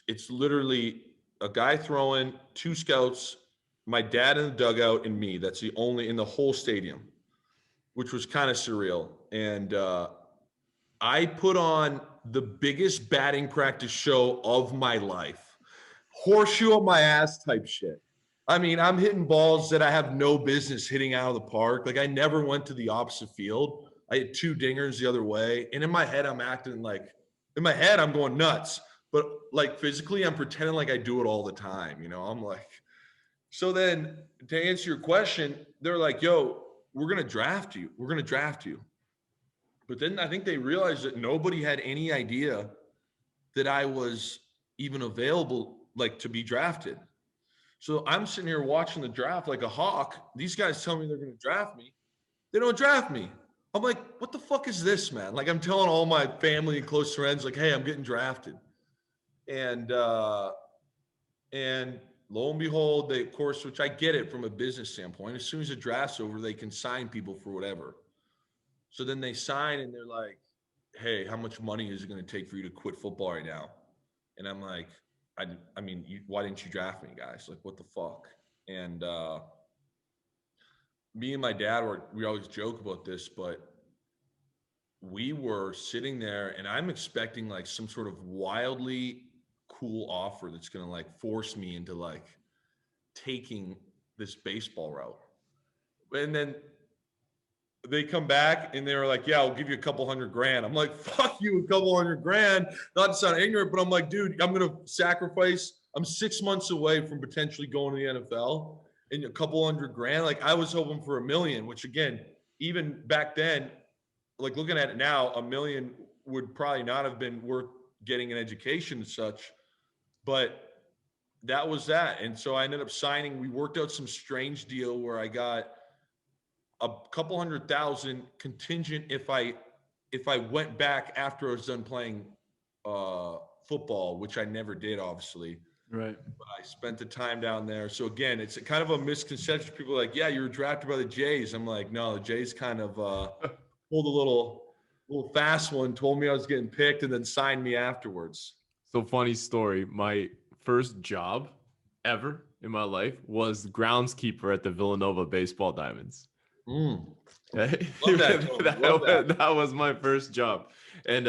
It's literally a guy throwing, 2 scouts, my dad in the dugout, and me. That's the only in the whole stadium, which was kind of surreal. And I put on the biggest batting practice show of my life. Horseshoe up my ass type shit. I mean, I'm hitting balls that I have no business hitting out of the park. Like, I never went to the opposite field. I had 2 dingers the other way. And in my head, I'm acting like, in my head, I'm going nuts. But like physically, I'm pretending like I do it all the time. You know, I'm like, so then to answer your question, they're like, yo, we're going to draft you. We're going to draft you. But then I think they realized that nobody had any idea that I was even available, like, to be drafted. So I'm sitting here watching the draft like a hawk. These guys tell me they're going to draft me. They don't draft me. I'm like, what the fuck is this, man? Like, I'm telling all my family and close friends, like, hey, I'm getting drafted. And lo and behold, they, of course, which I get it from a business standpoint, as soon as the draft's over, they can sign people for whatever. So then they sign and they're like, hey, how much money is it going to take for you to quit football right now? And I'm like, I mean, why didn't you draft me, guys? Like, what the fuck? And me and my dad we always joke about this, but we were sitting there and I'm expecting like some sort of wildly cool offer that's going to like force me into like taking this baseball route. And then they come back and they were like, yeah, I'll give you a couple $100,000. I'm like, fuck you, a couple $100,000. Not to sound ignorant, but I'm like, dude, I'm going to sacrifice. I'm 6 months away from potentially going to the NFL, and a couple $100,000. Like, I was hoping for $1 million, which again, even back then, like looking at it now, $1 million would probably not have been worth getting an education and such, but that was that. And so I ended up signing. We worked out some strange deal where I got a couple $100,000 contingent if I went back after I was done playing football, which I never did, obviously. Right. But I spent the time down there. So again, it's kind of a misconception. People are like, yeah, you were drafted by the Jays. I'm like, no, the Jays kind of pulled a little fast one, told me I was getting picked, and then signed me afterwards. So funny story. My first job ever in my life was groundskeeper at the Villanova Baseball Diamonds. Love Okay? that, Love that. That was my first job. And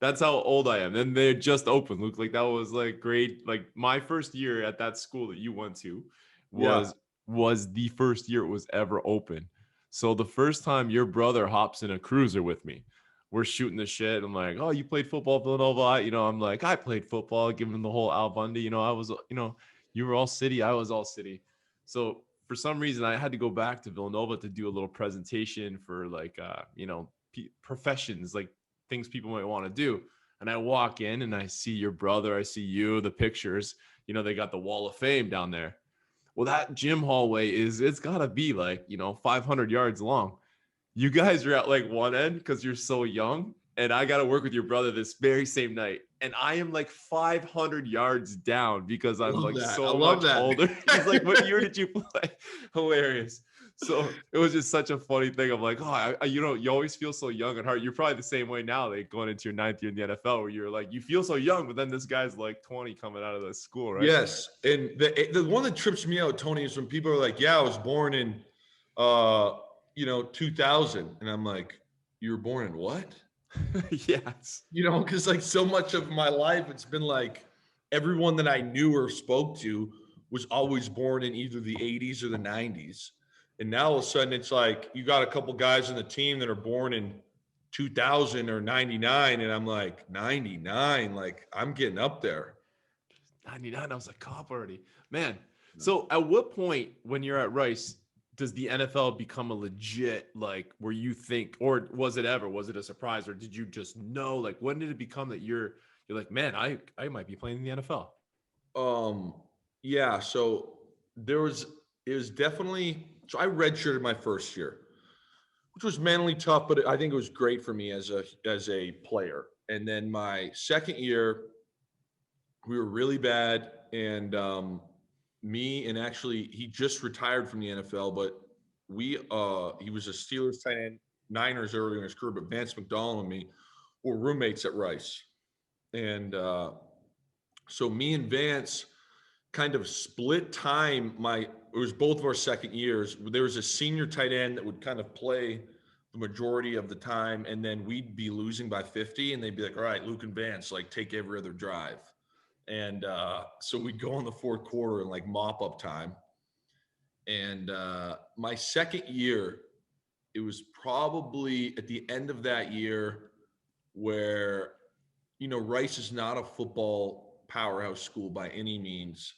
that's how old I am. And they just opened, Luke. Like, that was like great. Like, my first year at that school that you went to was the first year it was ever open. So the first time your brother hops in a cruiser with me, we're shooting the shit. I'm like, oh, you played football, Villanova? You know, I'm like, I played football, give him the whole Al Bundy. You know, I was, you know, you were all city, I was all city. So for some reason, I had to go back to Villanova to do a little presentation for like, you know, professions, like things people might want to do. And I walk in and I see your brother, I see you, the pictures, you know, they got the wall of fame down there. Well, that gym hallway it's gotta be like, 500 yards long. You guys are at like one end because you're so young. And I got to work with your brother this very same night. And I am like 500 yards down because I'm like so much older. He's like, what year did you play? Hilarious. So it was just such a funny thing. I'm like, you always feel so young at heart. You're probably the same way now, like going into your 9th year in the NFL, where you're like, you feel so young, but then this guy's like 20 coming out of the school, right? Yes. And the one that trips me out, Tony, is when people are like, yeah, I was born in, 2000. And I'm like, you were born in what? Yes. Because like so much of my life, it's been like everyone that I knew or spoke to was always born in either the 80s or the 90s. And now all of a sudden it's like you got a couple guys in the team that are born in 2000 or 99. And I'm like, 99, like I'm getting up there. 99, I was a cop already. Man. So at what point when you're at Rice does the NFL become a legit, like where you think, or was it a surprise, or did you just know, like when did it become that you're like, man, I might be playing in the NFL? Yeah. So it was definitely, so I redshirted my first year, which was mentally tough, but I think it was great for me as a player. And then my second year, we were really bad. And, me and actually he just retired from the NFL, but he was a Steelers tight end, Niners earlier in his career, but Vance McDonald and me were roommates at Rice. And so me and Vance kind of split time. It was both of our second years. There was a senior tight end that would kind of play the majority of the time, and then we'd be losing by 50, and they'd be like, all right, Luke and Vance, like take every other drive. And so we'd go in the fourth quarter and like mop up time. And my second year, it was probably at the end of that year where, Rice is not a football powerhouse school by any means,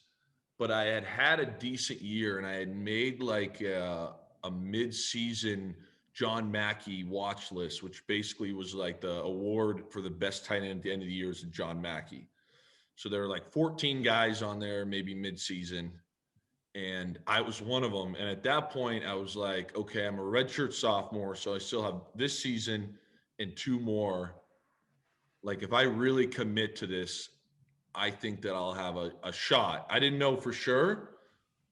but I had a decent year and I had made like a mid-season John Mackey watch list, which basically was like the award for the best tight end at the end of the year is John Mackey. So there were like 14 guys on there, maybe mid-season, and I was one of them. And at that point, I was like, okay, I'm a redshirt sophomore, so I still have this season and 2 more. Like, if I really commit to this, I think that I'll have a shot. I didn't know for sure,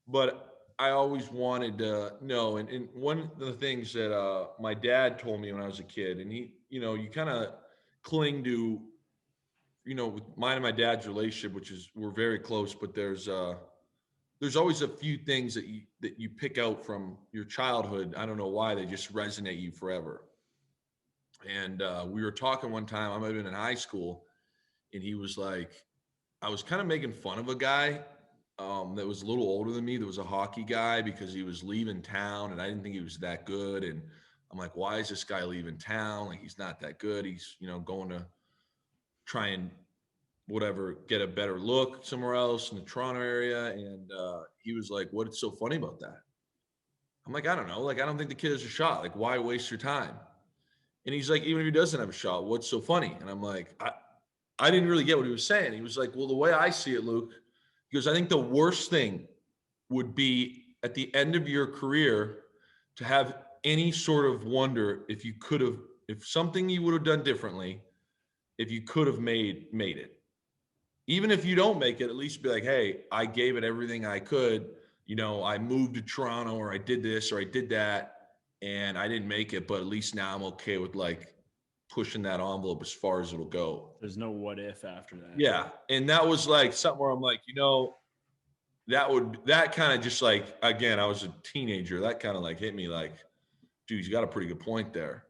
but I always wanted to know. And one of the things that my dad told me when I was a kid, and he, you kind of cling to, with mine and my dad's relationship, we're very close, but there's always a few things that you pick out from your childhood. I don't know why, they just resonate you forever. And we were talking one time, I might have been in high school, and he was like, I was kind of making fun of a guy that was a little older than me, that was a hockey guy, because he was leaving town and I didn't think he was that good. And I'm like, why is this guy leaving town? Like, he's not that good. He's, going to try and get a better look somewhere else in the Toronto area. And he was like, what's so funny about that? I'm like, I don't know. Like, I don't think the kid has a shot. Like, why waste your time? And he's like, even if he doesn't have a shot, what's so funny? And I'm like, I didn't really get what he was saying. He was like, well, the way I see it, Luke, he goes, I think the worst thing would be at the end of your career to have any sort of wonder if something you would have done differently, if you could have made it. Even if you don't make it, at least be like, hey, I gave it everything I could. I moved to Toronto, or I did this, or I did that, and I didn't make it, but at least now I'm okay with like pushing that envelope as far as it'll go. There's no what if after that. Yeah. And that was like something where I'm like, that kind of just like, again, I was a teenager. That kind of like hit me like, dude, you got a pretty good point there.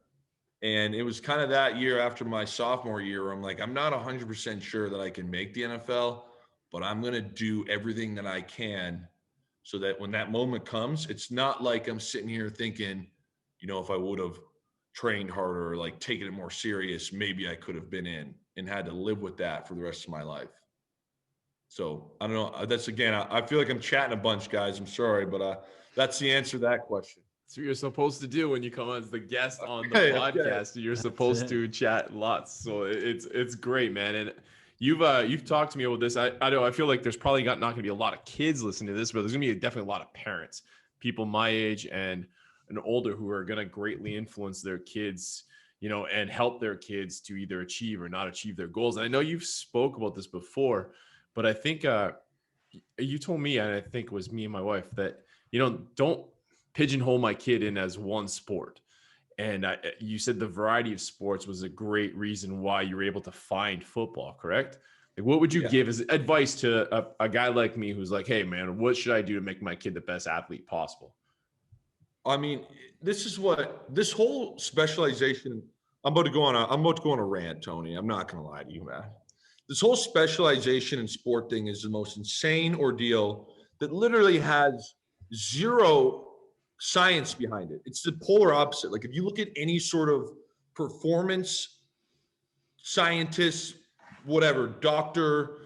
And it was kind of that year after my sophomore year where I'm like, I'm not 100% sure that I can make the NFL, but I'm going to do everything that I can so that when that moment comes, it's not like I'm sitting here thinking, if I would have trained harder or like taken it more serious, maybe I could have been in, and had to live with that for the rest of my life. So I don't know. That's, again, I feel like I'm chatting a bunch, guys. I'm sorry, but that's the answer to that question. That's what you're supposed to do when you come as the guest on the Okay, podcast. You're supposed to chat lots. So it's great, man. And you've talked to me about this. I know I feel like there's probably not going to be a lot of kids listening to this, but there's going to be definitely a lot of parents, people my age and older, who are going to greatly influence their kids, and help their kids to either achieve or not achieve their goals. And I know you've spoke about this before, but I think you told me, and I think it was me and my wife, that don't pigeonhole my kid in as one sport. And you said the variety of sports was a great reason why you were able to find football, correct? Like, what would you give as advice to a guy like me who's like, hey man, what should I do to make my kid the best athlete possible? I mean, this whole specialization. I'm about to go on a rant, Tony. I'm not going to lie to you, man. This whole specialization in sport thing is the most insane ordeal that literally has zero science behind it. It's the polar opposite. Like, if you look at any sort of performance scientist, whatever, doctor,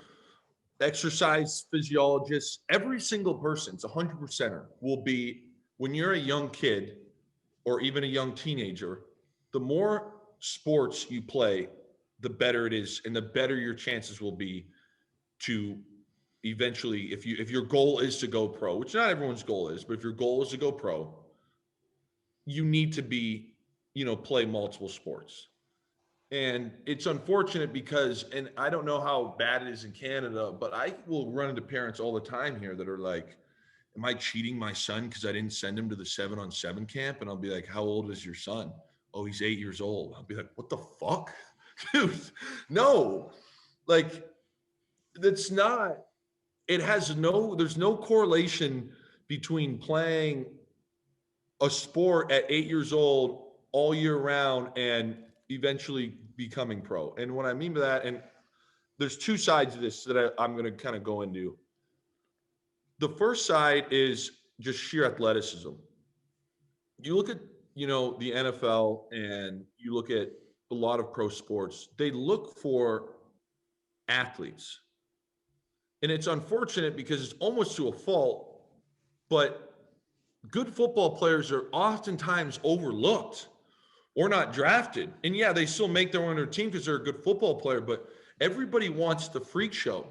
exercise physiologist, every single person, it's 100%er, will be, when you're a young kid or even a young teenager, the more sports you play, the better it is, and the better your chances will be to eventually, if your goal is to go pro, which not everyone's goal is, but if your goal is to go pro, you need to be, play multiple sports. And it's unfortunate because, and I don't know how bad it is in Canada, but I will run into parents all the time here that are like, am I cheating my son because I didn't send him to the 7-on-7 camp? And I'll be like, how old is your son? Oh, he's 8 years old. I'll be like, what the fuck? Dude, no. Like, that's not, there's no correlation between playing a sport at 8 years old all year round and eventually becoming pro. And what I mean by that, and there's two sides of this that I'm going to kind of go into. The first side is just sheer athleticism. You look at, the NFL, and you look at a lot of pro sports, they look for athletes. And it's unfortunate because it's almost to a fault, but good football players are oftentimes overlooked or not drafted. And yeah, they still make their own team because they're a good football player, but everybody wants the freak show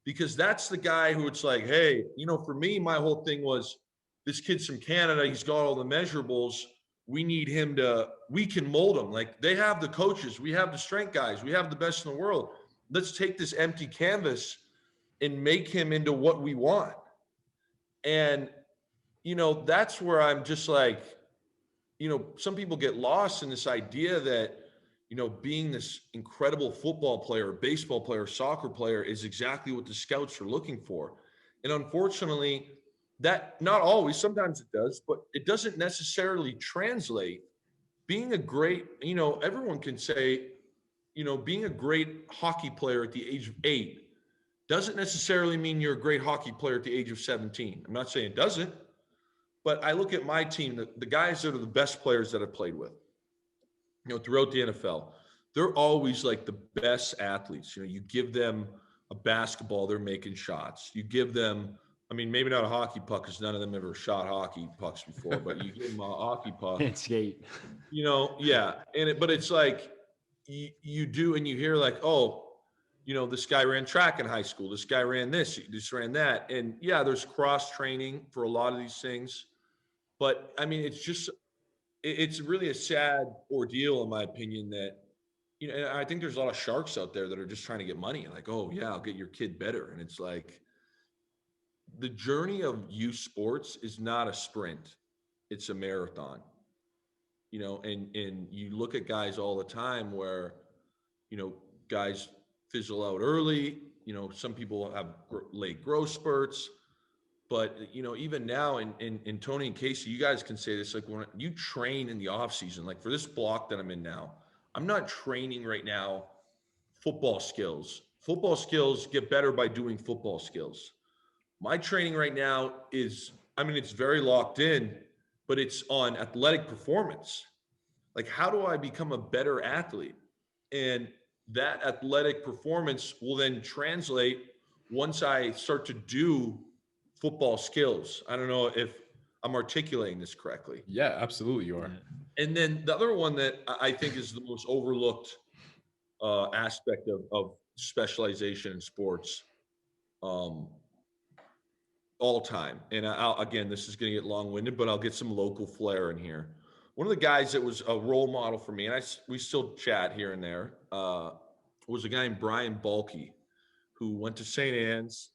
because that's the guy who it's like, hey, for me, my whole thing was, this kid's from Canada, he's got all the measurables. We need him we can mold him. Like, they have the coaches, we have the strength guys, we have the best in the world. Let's take this empty canvas and make him into what we want. And, that's where I'm just like, some people get lost in this idea that, being this incredible football player, baseball player, soccer player is exactly what the scouts are looking for. And unfortunately, that not always, sometimes it does, but it doesn't necessarily translate. Being a great, everyone can say, being a great hockey player at the age of 8 doesn't necessarily mean you're a great hockey player at the age of 17. I'm not saying it doesn't, but I look at my team, the guys that are the best players that I've played with, throughout the NFL, they're always like the best athletes. You give them a basketball, they're making shots. You give them, maybe not a hockey puck because none of them ever shot hockey pucks before, but you give them a hockey puck. Can't skate. Yeah. But it's like you do, and you hear like, oh, this guy ran track in high school. This guy ran this, this ran that. And yeah, there's cross training for a lot of these things. But it's really a sad ordeal, in my opinion, that, and I think there's a lot of sharks out there that are just trying to get money. Like, oh yeah, I'll get your kid better. And it's like, the journey of youth sports is not a sprint. It's a marathon, and you look at guys all the time where, guys fizzle out early. Some people have late growth spurts, but even now, in Tony and Casey, you guys can say this, like, when you train in the off season, like for this block that I'm in now, I'm not training right now football skills. Football skills get better by doing football skills. My training right now is, it's very locked in, but it's on athletic performance. Like, how do I become a better athlete? And that athletic performance will then translate once I start to do football skills. I don't know if I'm articulating this correctly. Yeah, absolutely, you are. And then the other one that I think is the most overlooked aspect of specialization in sports, all time. And again, this is going to get long-winded, but I'll get some local flair in here. One of the guys that was a role model for me, and we still chat here and there, was a guy named Brian Balke, who went to St. Anne's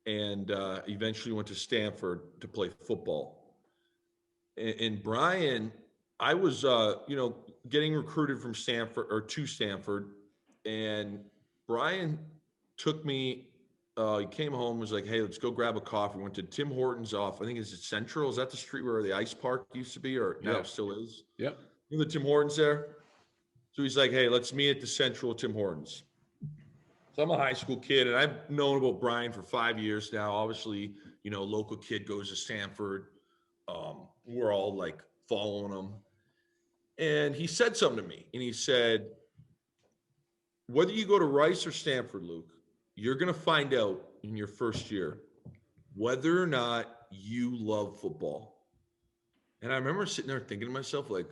and eventually went to Stanford to play football. And Brian, I was, getting recruited from Stanford or to Stanford, and Brian took me. He came home, was like, "Hey, let's go grab a coffee." We went to Tim Hortons off, I think it's at Central. Is that the street where the ice park used to be, or now it still is? Yep. You know the Tim Hortons there? So he's like, "Hey, let's meet at the Central Tim Hortons." So I'm a high school kid, and I've known about Brian for 5 years now. Obviously, local kid goes to Stanford. We're all like following him. And he said something to me, and he said, "Whether you go to Rice or Stanford, Luke, you're going to find out in your first year whether or not you love football." And I remember sitting there thinking to myself, like,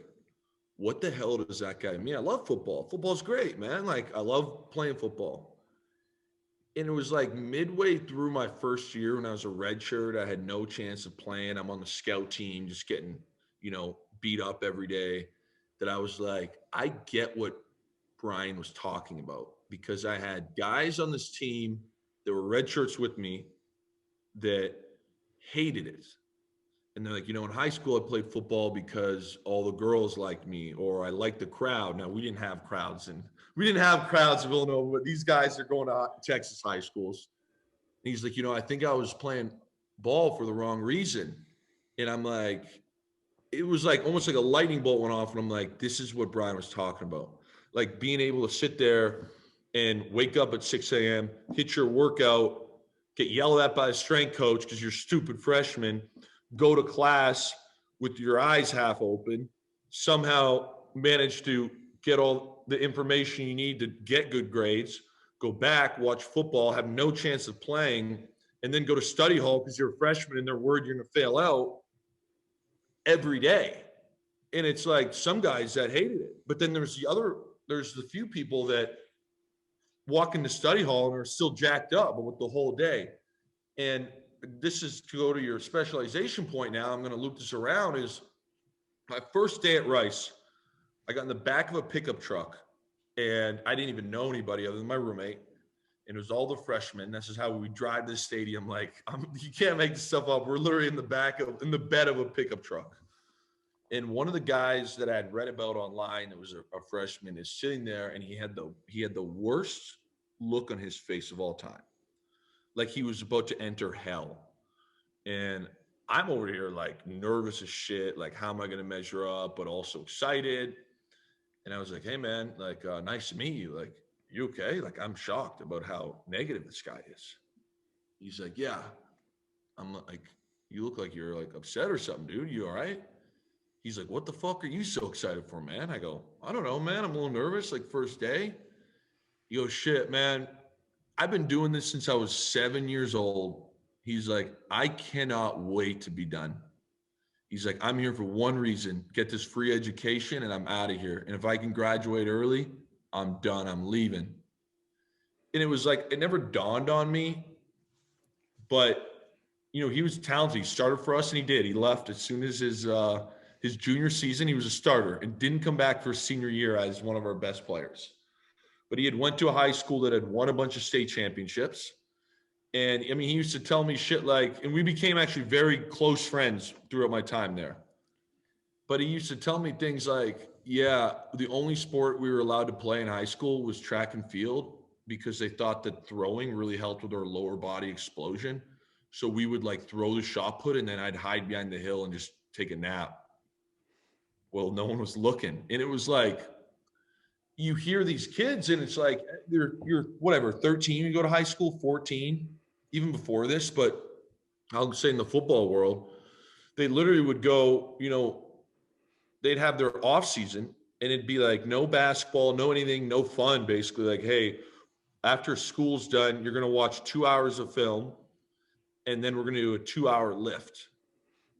what the hell does that guy mean? I love football. Football's great, man. Like, I love playing football. And it was like midway through my first year when I was a redshirt, I had no chance of playing. I'm on the scout team, just getting, beat up every day, that I was like, I get what Brian was talking about, because I had guys on this team that were red shirts with me that hated it. And they're like, in high school, I played football because all the girls liked me, or I liked the crowd. Now, we didn't have crowds in Villanova, but these guys are going to Texas high schools. And he's like, I think I was playing ball for the wrong reason. And I'm like, it was like almost like a lightning bolt went off. And I'm like, this is what Brian was talking about. Like being able to sit there and wake up at 6 a.m., hit your workout, get yelled at by a strength coach because you're a stupid freshman, go to class with your eyes half open, somehow manage to get all the information you need to get good grades, go back, watch football, have no chance of playing, and then go to study hall because you're a freshman and they're worried you're going to fail out every day. And it's like some guys that hated it. But then there's the few people that walk into study hall and are still jacked up with the whole day. And this is to go to your specialization point now. I'm going to loop this around. Is my first day at Rice, I got in the back of a pickup truck, and I didn't even know anybody other than my roommate. And it was all the freshmen. This is how we drive to the stadium. Like, you can't make this stuff up. We're literally in the bed of a pickup truck. And one of the guys that I had read about online, that was a freshman, is sitting there, and he had the worst look on his face of all time. Like he was about to enter hell. And I'm over here like nervous as shit. Like, how am I going to measure up, but also excited. And I was like, hey man, like, nice to meet you. Like, you okay? Like, I'm shocked about how negative this guy is. He's like, yeah. I'm like, you look like you're like upset or something, dude. You all right? He's like, what the fuck are you so excited for, man? I go, I don't know, man. I'm a little nervous, like first day. He goes, shit, man. I've been doing this since I was 7 years old. He's like, I cannot wait to be done. He's like, I'm here for one reason, get this free education and I'm out of here. And if I can graduate early, I'm done. I'm leaving. And it was like, it never dawned on me, but he was talented. He started for us and he did. He left as soon as his junior season. He was a starter and didn't come back for his senior year as one of our best players. But he had went to a high school that had won a bunch of state championships. And I mean, he used to tell me shit like, and we became actually very close friends throughout my time there. But he used to tell me things like, yeah, the only sport we were allowed to play in high school was track and field because they thought that throwing really helped with our lower body explosion. So we would like throw the shot put and then I'd hide behind the hill and just take a nap. Well, no one was looking. And it was like, you hear these kids and it's like, you're whatever, 13, you go to high school, 14, even before this, but I'll say in the football world, they literally would go, they'd have their off season and it'd be like no basketball, no anything, no fun, basically like, hey, after school's done, you're going to watch 2 hours of film and then we're going to do a 2-hour lift.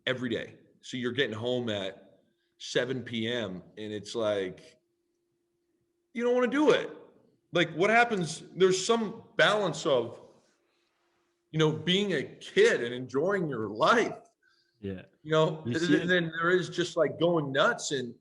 every day. So you're getting home at 7 p.m. and it's like, you don't want to do it. Like what happens, there's some balance of, being a kid and enjoying your life, Yeah. then there is just like going nuts and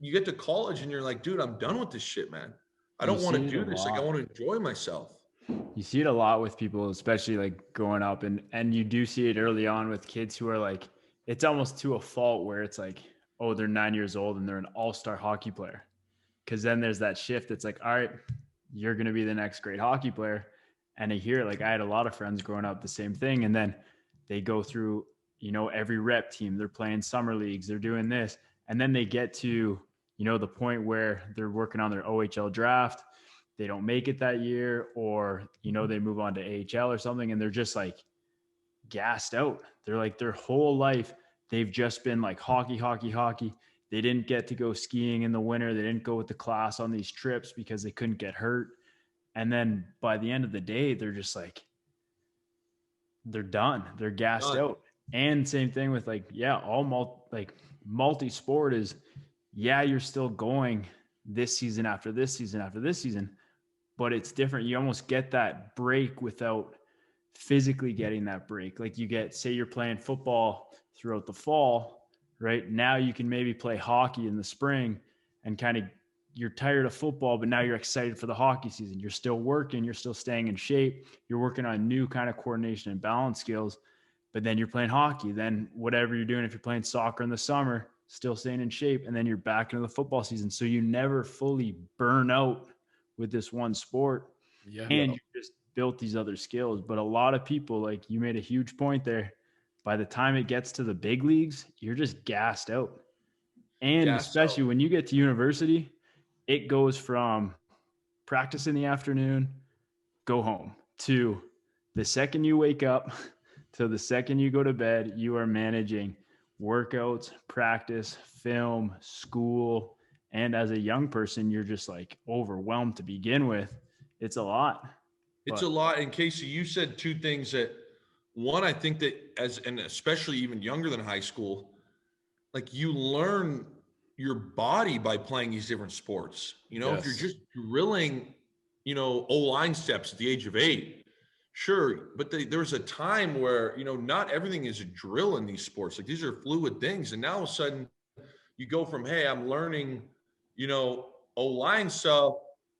you get to college and you're like, dude, I'm done with this shit, man. I don't want to do this. Like I want to enjoy myself. You see it a lot with people, especially like growing up, and you do see it early on with kids who are like, it's almost to a fault where it's like, oh, they're 9 years old and they're an all-star hockey player. Cause then there's that shift. It's like, all right, you're going to be the next great hockey player. And I hear, like, I had a lot of friends growing up, the same thing. And then they go through, every rep team, they're playing summer leagues, they're doing this. And then they get to, the point where they're working on their OHL draft. They don't make it that year, or, they move on to AHL or something. And they're just like gassed out. They're like their whole life, they've just been like hockey, hockey, hockey. They didn't get to go skiing in the winter. They didn't go with the class on these trips because they couldn't get hurt. And then by the end of the day, they're just like, they're done. They're gassed out. And same thing with like, yeah, all multi-sport is, yeah, you're still going this season after this season after this season, but it's different. You almost get that break without physically getting that break. Like you get, say you're playing football throughout the fall, right? Now you can maybe play hockey in the spring and kind of, you're tired of football, but now you're excited for the hockey season. You're still working, you're still staying in shape. You're working on new kind of coordination and balance skills, but then you're playing hockey. Then whatever you're doing, if you're playing soccer in the summer, still staying in shape, and then you're back into the football season. So you never fully burn out with this one sport. Yeah. And you just built these other skills. But a lot of people, like you made a huge point there, by the time it gets to the big leagues, you're just gassed out. And especially when you get to university, it goes from practice in the afternoon, go home, to the second you wake up to the second you go to bed, you are managing workouts, practice, film, school. And as a young person, you're just like overwhelmed to begin with. It's a lot. It's a lot. And Casey, you said two things that, one, I think that and especially even younger than high school, like you learn your body by playing these different sports. If you're just drilling, O-line steps at the age of 8, sure. But there was a time where, not everything is a drill in these sports. Like these are fluid things. And now all of a sudden you go from, hey, I'm learning, O-line stuff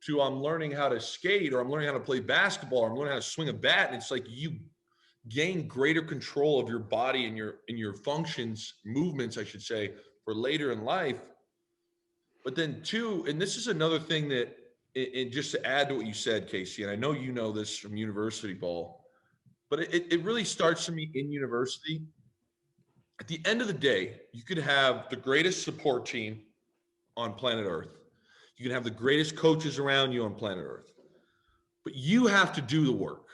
to I'm learning how to skate, or I'm learning how to play basketball, or I'm learning how to swing a bat. And it's like you gain greater control of your body and your functions, movements, I should say, for later in life. But then two, and this is another thing that, and just to add to what you said, Casey, and I know you know this from university ball, but it really starts for me in university. At the end of the day, you could have the greatest support team on planet Earth. You can have the greatest coaches around you on planet Earth, but you have to do the work.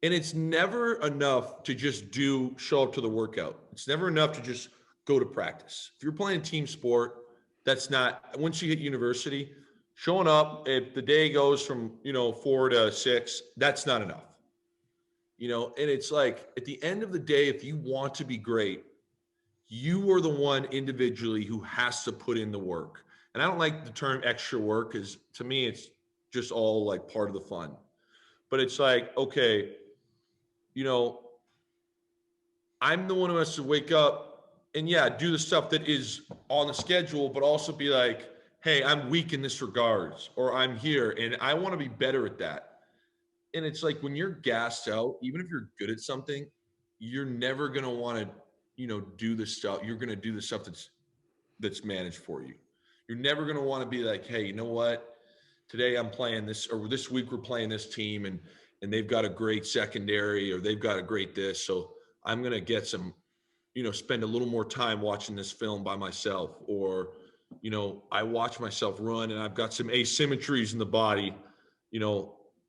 And it's never enough to just show up to the workout. It's never enough to just go to practice. If you're playing team sport, that's not, once you hit university, showing up, if the day goes from, 4 to 6, that's not enough. And it's like, at the end of the day, if you want to be great, you are the one individually who has to put in the work. And I don't like the term extra work, because to me, it's just all like part of the fun. But it's like, okay, I'm the one who has to wake up and do the stuff that is on the schedule, but also be like, hey, I'm weak in this regards, or I'm here and I want to be better at that. And it's like, when you're gassed out, even if you're good at something, you're never going to want to, do the stuff. You're going to do the stuff that's managed for you. You're never going to want to be like, hey, you know what? Today I'm playing this, or this week we're playing this team and they've got a great secondary, or they've got a great this. So I'm going to get some, spend a little more time watching this film by myself, or, I watch myself run and I've got some asymmetries in the body.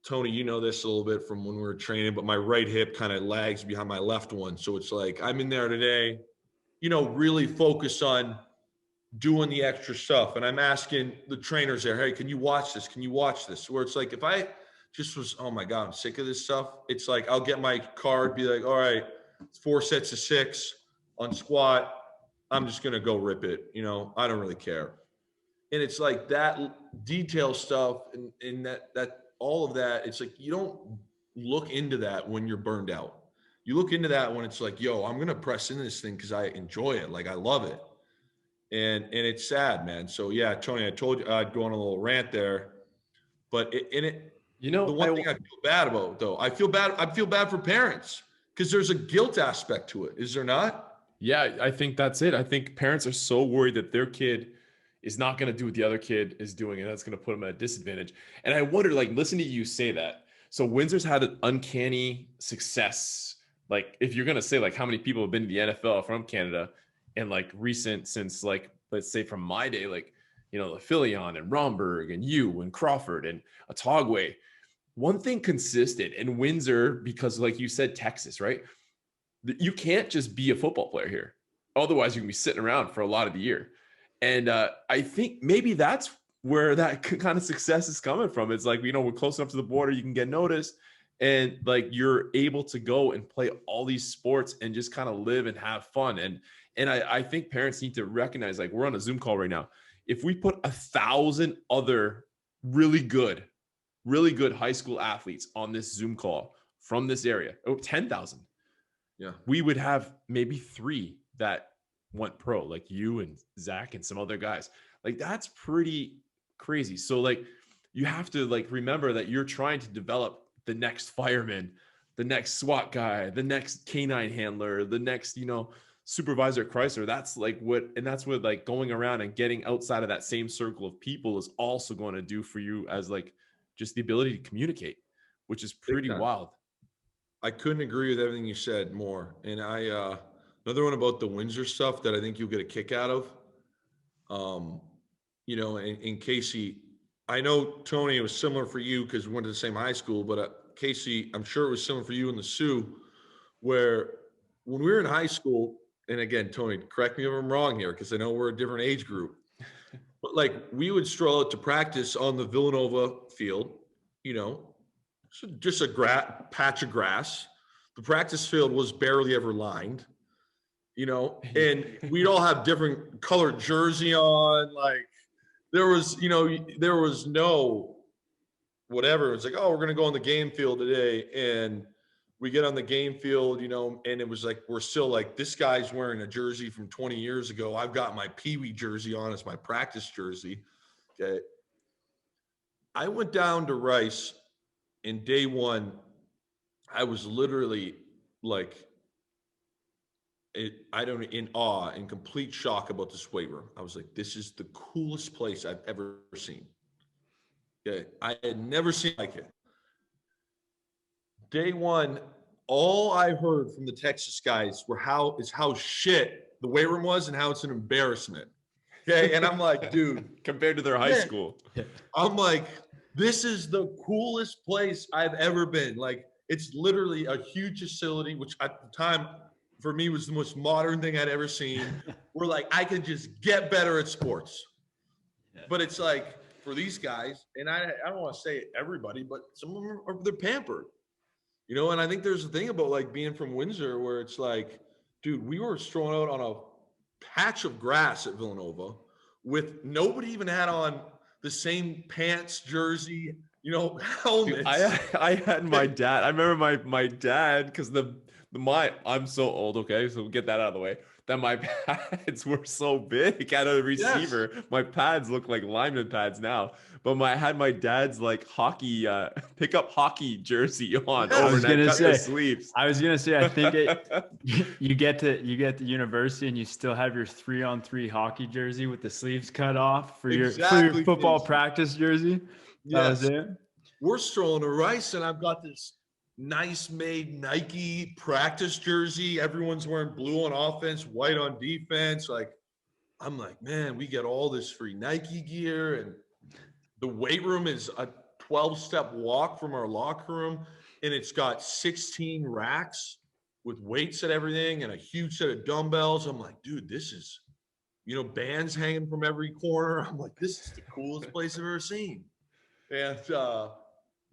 Tony, you know this a little bit from when we were training, but my right hip kind of lags behind my left one. So it's like, I'm in there today, really focus on doing the extra stuff. And I'm asking the trainers there, hey, can you watch this? Can you watch this? Where it's like, if I just was, oh my God, I'm sick of this stuff. It's like, I'll get my card, be like, all right, it's 4 sets of 6, on squat, I'm just going to go rip it. You know, I don't really care. And it's like that detail stuff and that all of that, it's like you don't look into that when you're burned out. You look into that when it's like, yo, I'm going to press into this thing because I enjoy it. Like, I love it. And it's sad, man. So, yeah, Tony, I told you I'd go on a little rant there. But You know, the one thing I feel bad about, though, I feel bad for parents because there's a guilt aspect to it. Is there not? Yeah, I think that's it. I think parents are so worried that their kid is not going to do what the other kid is doing, and that's going to put them at a disadvantage. And I wonder, like, listen to you say that. So Windsor's had an uncanny success. Like, if you're going to say, like, how many people have been to the NFL from Canada and, like, recent since, like, let's say from my day, like, you know, Philion and Romberg and you and Crawford and Otagwe. One thing consistent in Windsor, because like you said, Texas, right? You can't just be a football player here. Otherwise, you can be sitting around for a lot of the year. And I think maybe that's where that kind of success is coming from. It's like, you know, we're close enough to the border, you can get noticed. And like, you're able to go and play all these sports and just kind of live and have fun. And I think parents need to recognize, like, we're on a Zoom call right now. If we put 1,000 other really good high school athletes on this Zoom call from this area, 10,000, yeah, we would have maybe 3 that went pro, like you and Zach and some other guys. Like, that's pretty crazy. So like, you have to like remember that you're trying to develop the next fireman, the next SWAT guy, the next canine handler, the next, you know, supervisor at Chrysler. That's like that's what like going around and getting outside of that same circle of people is also going to do for you, as like just the ability to communicate, which is pretty wild. I couldn't agree with everything you said more. And another one about the Windsor stuff that I think you'll get a kick out of. You know, in Casey, I know, Tony, it was similar for you because we went to the same high school, but Casey, I'm sure it was similar for you in the Sioux, where when we were in high school, and again, Tony, correct me if I'm wrong here, because I know we're a different age group, but like we would stroll out to practice on the Villanova field, you know, so just a patch of grass. The practice field was barely ever lined, you know, and we'd all have different colored jersey on. Like there was no whatever. It's like, oh, we're going to go on the game field today. And we get on the game field, you know, and it was like, we're still like, this guy's wearing a jersey from 20 years ago. I've got my Pee Wee jersey on as my practice jersey. Okay. I went down to Rice. In day one, I was literally like, in awe and complete shock about this weight room. I was like, this is the coolest place I've ever seen. Okay. I had never seen like it. Day one, all I heard from the Texas guys were how shit the weight room was and how it's an embarrassment. Okay. And I'm like, dude, compared to their high school, I'm like, this is the coolest place I've ever been. Like, it's literally a huge facility, which at the time for me was the most modern thing I'd ever seen. We're like, I can just get better at sports. Yeah. But it's like, for these guys, and I don't want to say everybody, but some of them they're pampered. You know, and I think there's a thing about like being from Windsor where it's like, dude, we were strolling out on a patch of grass at Villanova with nobody even had on the same pants, jersey, you know, helmets. Dude, I had my dad. I remember my dad, because I'm so old, okay, so we'll get that out of the way, that my pads were so big out of the receiver. Yes. My pads look like lineman pads now. But I had my dad's like hockey, pickup hockey jersey on. Yes. I was gonna say sleeves. I was gonna say, I think you get to university and you still have your 3-on-3 hockey jersey with the sleeves cut off for your football practice jersey. Yes. That was it. We're strolling to Rice, and I've got this nice made Nike practice jersey. Everyone's wearing blue on offense, white on defense. Like, I'm like, man, we get all this free Nike gear, and the weight room is a 12-step walk from our locker room, and it's got 16 racks with weights and everything and a huge set of dumbbells. I'm like, dude, this is, you know, bands hanging from every corner. I'm like, this is the coolest place I've ever seen. And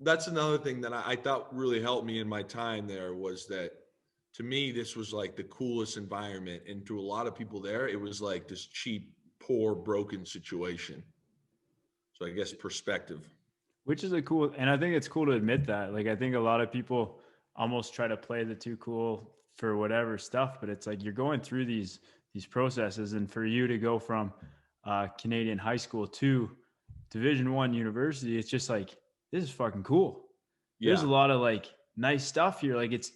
that's another thing that I thought really helped me in my time there, was that to me, this was like the coolest environment. And to a lot of people there, it was like this cheap, poor, broken situation. So I guess perspective. Which is a cool, and I think it's cool to admit that. Like, I think a lot of people almost try to play the too cool for whatever stuff, but it's like you're going through these processes, and for you to go from Canadian high school to Division I university, it's just like, this is fucking cool. There's a lot of like nice stuff here. Like, it's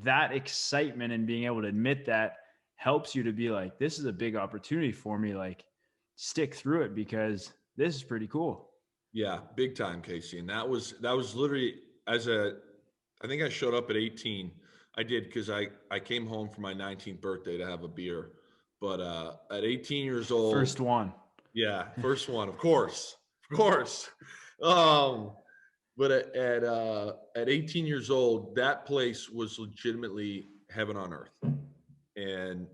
that excitement and being able to admit that helps you to be like, this is a big opportunity for me. Like, stick through it because this is pretty cool. Yeah, big time, Casey. And that was literally I think I showed up at 18. I did because I came home for my 19th birthday to have a beer. But at 18 years old. First one. Yeah, first one, of course. But at 18 years old, that place was legitimately heaven on earth. And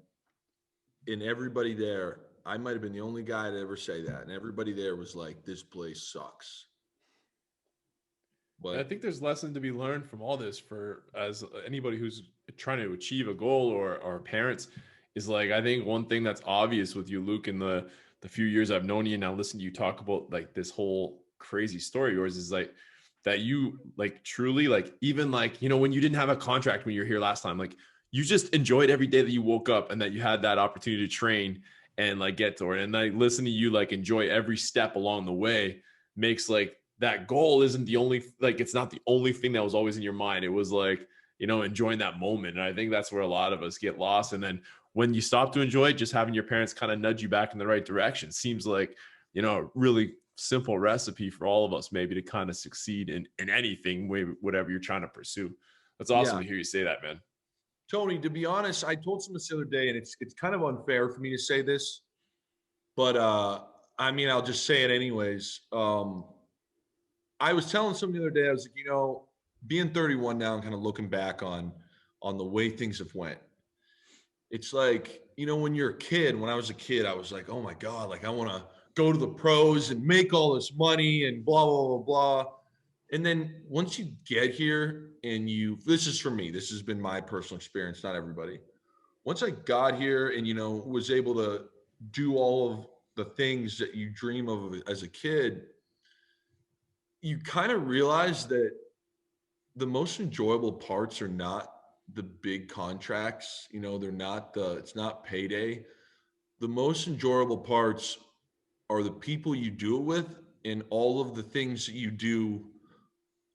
everybody there, I might have been the only guy to ever say that. And everybody there was like, this place sucks. But I think there's lessons to be learned from all this for as anybody who's trying to achieve a goal or parents is like, I think one thing that's obvious with you, Luke, in the few years I've known you and now listen to you talk about like this whole crazy story of yours is like that you like truly like, even like, you know, when you didn't have a contract when you were here last time, like you just enjoyed every day that you woke up and that you had that opportunity to train and like get to it. And like listen to you like enjoy every step along the way makes like that goal isn't the only, like it's not the only thing that was always in your mind. It was like, you know, enjoying that moment. And I think that's where a lot of us get lost. And then when you stop to enjoy it, just having your parents kind of nudge you back in the right direction seems like, you know, a really simple recipe for all of us maybe to kind of succeed in anything, whatever you're trying to pursue. That's awesome to hear you say that, man. Tony, to be honest, I told someone this the other day, and it's kind of unfair for me to say this, but I mean, I'll just say it anyways. I was telling someone the other day, I was like, you know, being 31 now and kind of looking back on the way things have went. It's like, you know, when you're a kid, when I was a kid, I was like, oh my God, like I want to go to the pros and make all this money and blah, blah, blah, blah. And then once you get here and this is for me, this has been my personal experience, not everybody. Once I got here and, you know, was able to do all of the things that you dream of as a kid, you kind of realize that the most enjoyable parts are not the big contracts. You know, it's not payday. The most enjoyable parts are the people you do it with and all of the things that you do,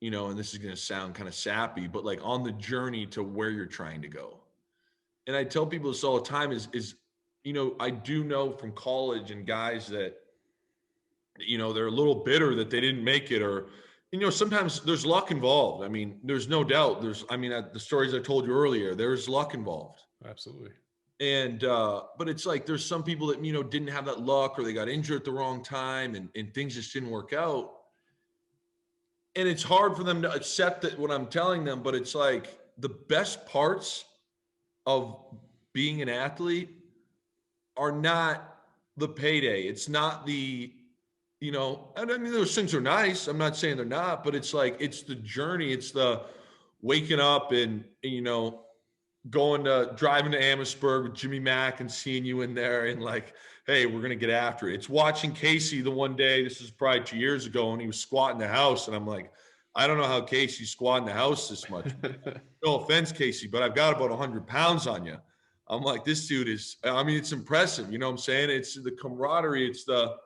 you know, and this is going to sound kind of sappy, but like on the journey to where you're trying to go. And I tell people this all the time is, you know, I do know from college and guys that, you know, they're a little bitter that they didn't make it, or, you know, sometimes there's luck involved. I mean, there's no doubt the stories I told you earlier, there's luck involved. Absolutely. And, but it's like, there's some people that, you know, didn't have that luck or they got injured at the wrong time and things just didn't work out. And it's hard for them to accept that what I'm telling them, but it's like the best parts of being an athlete are not the payday. It's not the, you know, and I mean, those things are nice. I'm not saying they're not, but it's like, it's the journey. It's the waking up and you know, driving to Amherstburg with Jimmy Mack and seeing you in there and like, hey, we're going to get after it. It's watching Casey the one day, this is probably 2 years ago, and he was squatting the house. And I'm like, I don't know how Casey's squatting the house this much. No offense, Casey, but I've got about 100 pounds on you. I'm like, this dude is, I mean, it's impressive. You know what I'm saying? It's the camaraderie. It's the,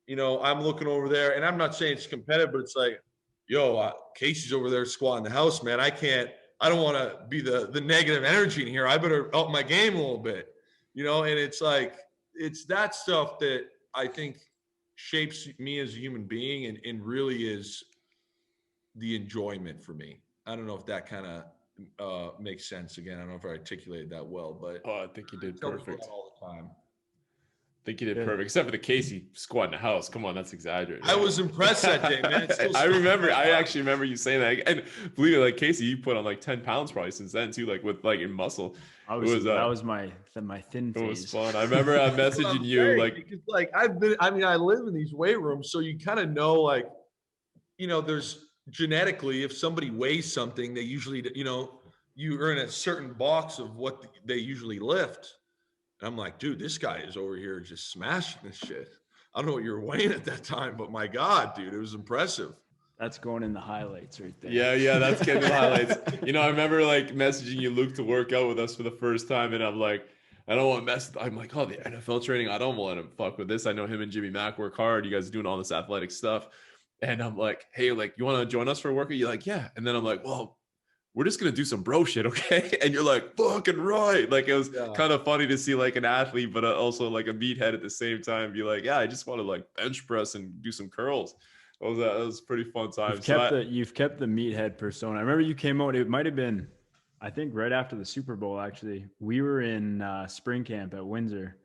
you know, I'm looking over there and I'm not saying it's competitive, but it's like, yo, Casey's over there squatting the house, man. I don't want to be the negative energy in here. I better up my game a little bit, you know? And it's like, it's that stuff that I think shapes me as a human being and really is the enjoyment for me. I don't know if that kind of makes sense. Again, I don't know if I articulated that well, but I think you did perfect. All the time. I think you did perfect, except for the Casey squatting the house. Come on, that's exaggerated. I was impressed that day, man. I actually remember you saying that. And believe it, like Casey, you put on like 10 pounds probably since then too, like with like in muscle. That was my thin phase. It was fun. I remember messaging you like I live in these weight rooms, so you kind of know, like, you know, there's genetically, if somebody weighs something, they usually, you know, you are in a certain box of what they usually lift. And I'm like, dude, this guy is over here just smashing this shit. I don't know what you were weighing at that time, but my God, dude, it was impressive. That's going in the highlights right there. Yeah, that's getting the highlights. You know, I remember like messaging you, Luke, to work out with us for the first time, and I'm like, I don't want to mess. I'm like, oh, the NFL training, I don't want to fuck with this. I know him and Jimmy Mack work hard. You guys are doing all this athletic stuff, and I'm like, hey, like, you want to join us for a workout? You're like, yeah, and then I'm like, well, we're just gonna do some bro shit, okay? And you're like, fucking right. Like, it was kind of funny to see like an athlete, but also like a meathead at the same time. Be like, yeah, I just want to like bench press and do some curls. That was pretty fun time. You've kept the meathead persona. I remember you came out. It might have been, I think, right after the Super Bowl. Actually, we were in spring camp at Windsor.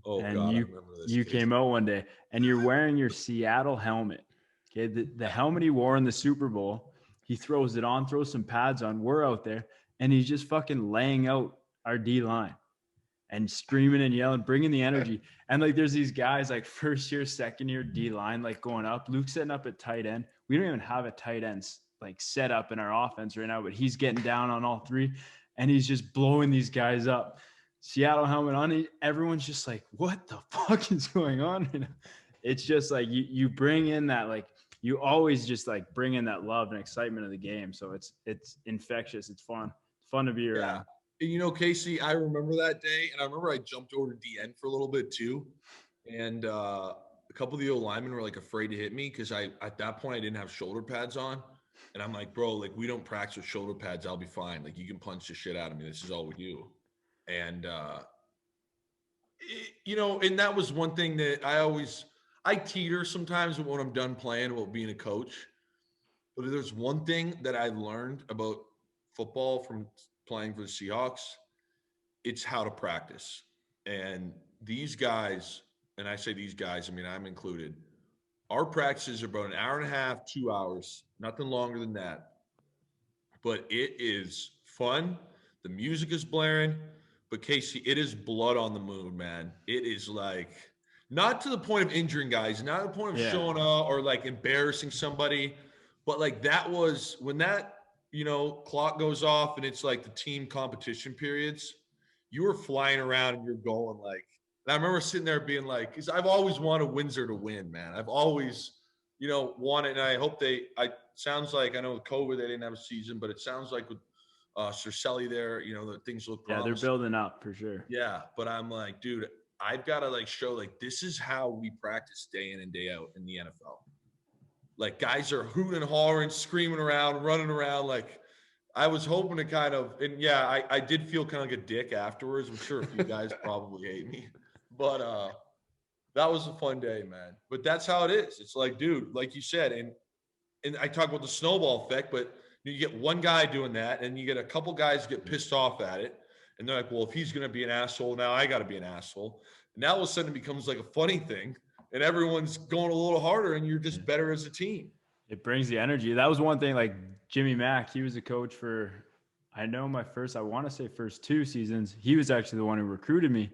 Oh, and God, I remember this. You came out one day, and you're wearing your Seattle helmet. Okay, the helmet he wore in the Super Bowl. He throws it on, throws some pads on. We're out there, and he's just fucking laying out our D line and screaming and yelling, bringing the energy. And like, there's these guys like first year, second year D line, like going up. Luke's setting up at tight end. We don't even have a tight end like set up in our offense right now, but he's getting down on all three, and he's just blowing these guys up. Seattle helmet on. Everyone's just like, what the fuck is going on right now? It's just like you bring in that, like, you always just like bring in that love and excitement of the game. So it's infectious. It's fun. It's fun to be around. You know, Casey, I remember that day, and I remember I jumped over to DN for a little bit too. And a couple of the old linemen were like afraid to hit me because at that point I didn't have shoulder pads on. And I'm like, bro, like, we don't practice with shoulder pads. I'll be fine. Like, you can punch the shit out of me. This is all we do. And, you know, and that was one thing that I teeter sometimes when I'm done playing about being a coach. But if there's one thing that I learned about football from playing for the Seahawks, it's how to practice. And these guys, and I say these guys, I mean, I'm included, our practices are about an hour and a half, 2 hours, nothing longer than that. But it is fun. The music is blaring. But Casey, it is blood on the moon, man. It is like, not to the point of injuring guys, not to the point of showing up or like embarrassing somebody, but like that was when that, you know, clock goes off and it's like the team competition periods, you were flying around and you're going like, and I remember sitting there being like, because I've always wanted Windsor to win, man. I've always, you know, wanted, and I hope sounds like, I know with COVID they didn't have a season, but it sounds like with Cercelli there, you know, that things look promising. Yeah, they're building up for sure. Yeah, but I'm like, dude, I've got to like show like this is how we practice day in and day out in the NFL. Like, guys are hooting and hollering, screaming around, running around. Like, I was hoping to kind of, and yeah, I did feel kind of like a dick afterwards. I'm sure a few guys probably hate me, but that was a fun day, man. But that's how it is. It's like, dude, like you said, and I talk about the snowball effect, but you get one guy doing that, and you get a couple guys get pissed off at it. And they're like, well, if he's going to be an asshole, now I got to be an asshole. And now all of a sudden it becomes like a funny thing, and everyone's going a little harder, and you're just better as a team. It brings the energy. That was one thing, like Jimmy Mack, he was a coach for, I want to say first 2 seasons. He was actually the one who recruited me,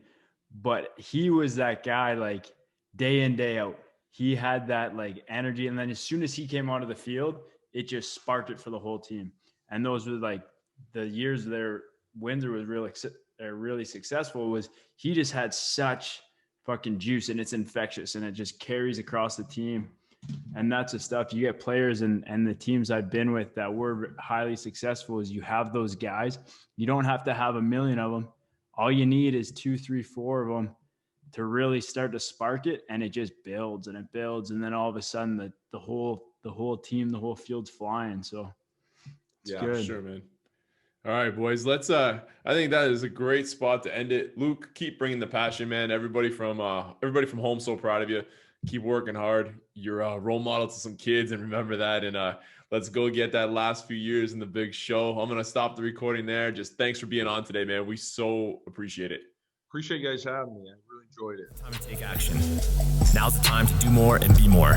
but he was that guy, like, day in, day out. He had that like energy. And then as soon as he came onto the field, it just sparked it for the whole team. And those were like the years there Windsor was really successful, was he just had such fucking juice, and it's infectious, and it just carries across the team. And that's the stuff you get. Players and the teams I've been with that were highly successful is you have those guys. You don't have to have a million of them. All you need is 2, 3, 4 of them to really start to spark it, and it just builds and it builds, and then all of a sudden the whole team, the whole field's flying. So it's good. Sure, man. All right, boys. Let's. I think that is a great spot to end it. Luke, keep bringing the passion, man. Everybody from home, so proud of you. Keep working hard. You're a role model to some kids, and remember that. And let's go get that last few years in the big show. I'm gonna stop the recording there. Just thanks for being on today, man. We so appreciate it. Appreciate you guys having me. I really enjoyed it. Time to take action. Now's the time to do more and be more.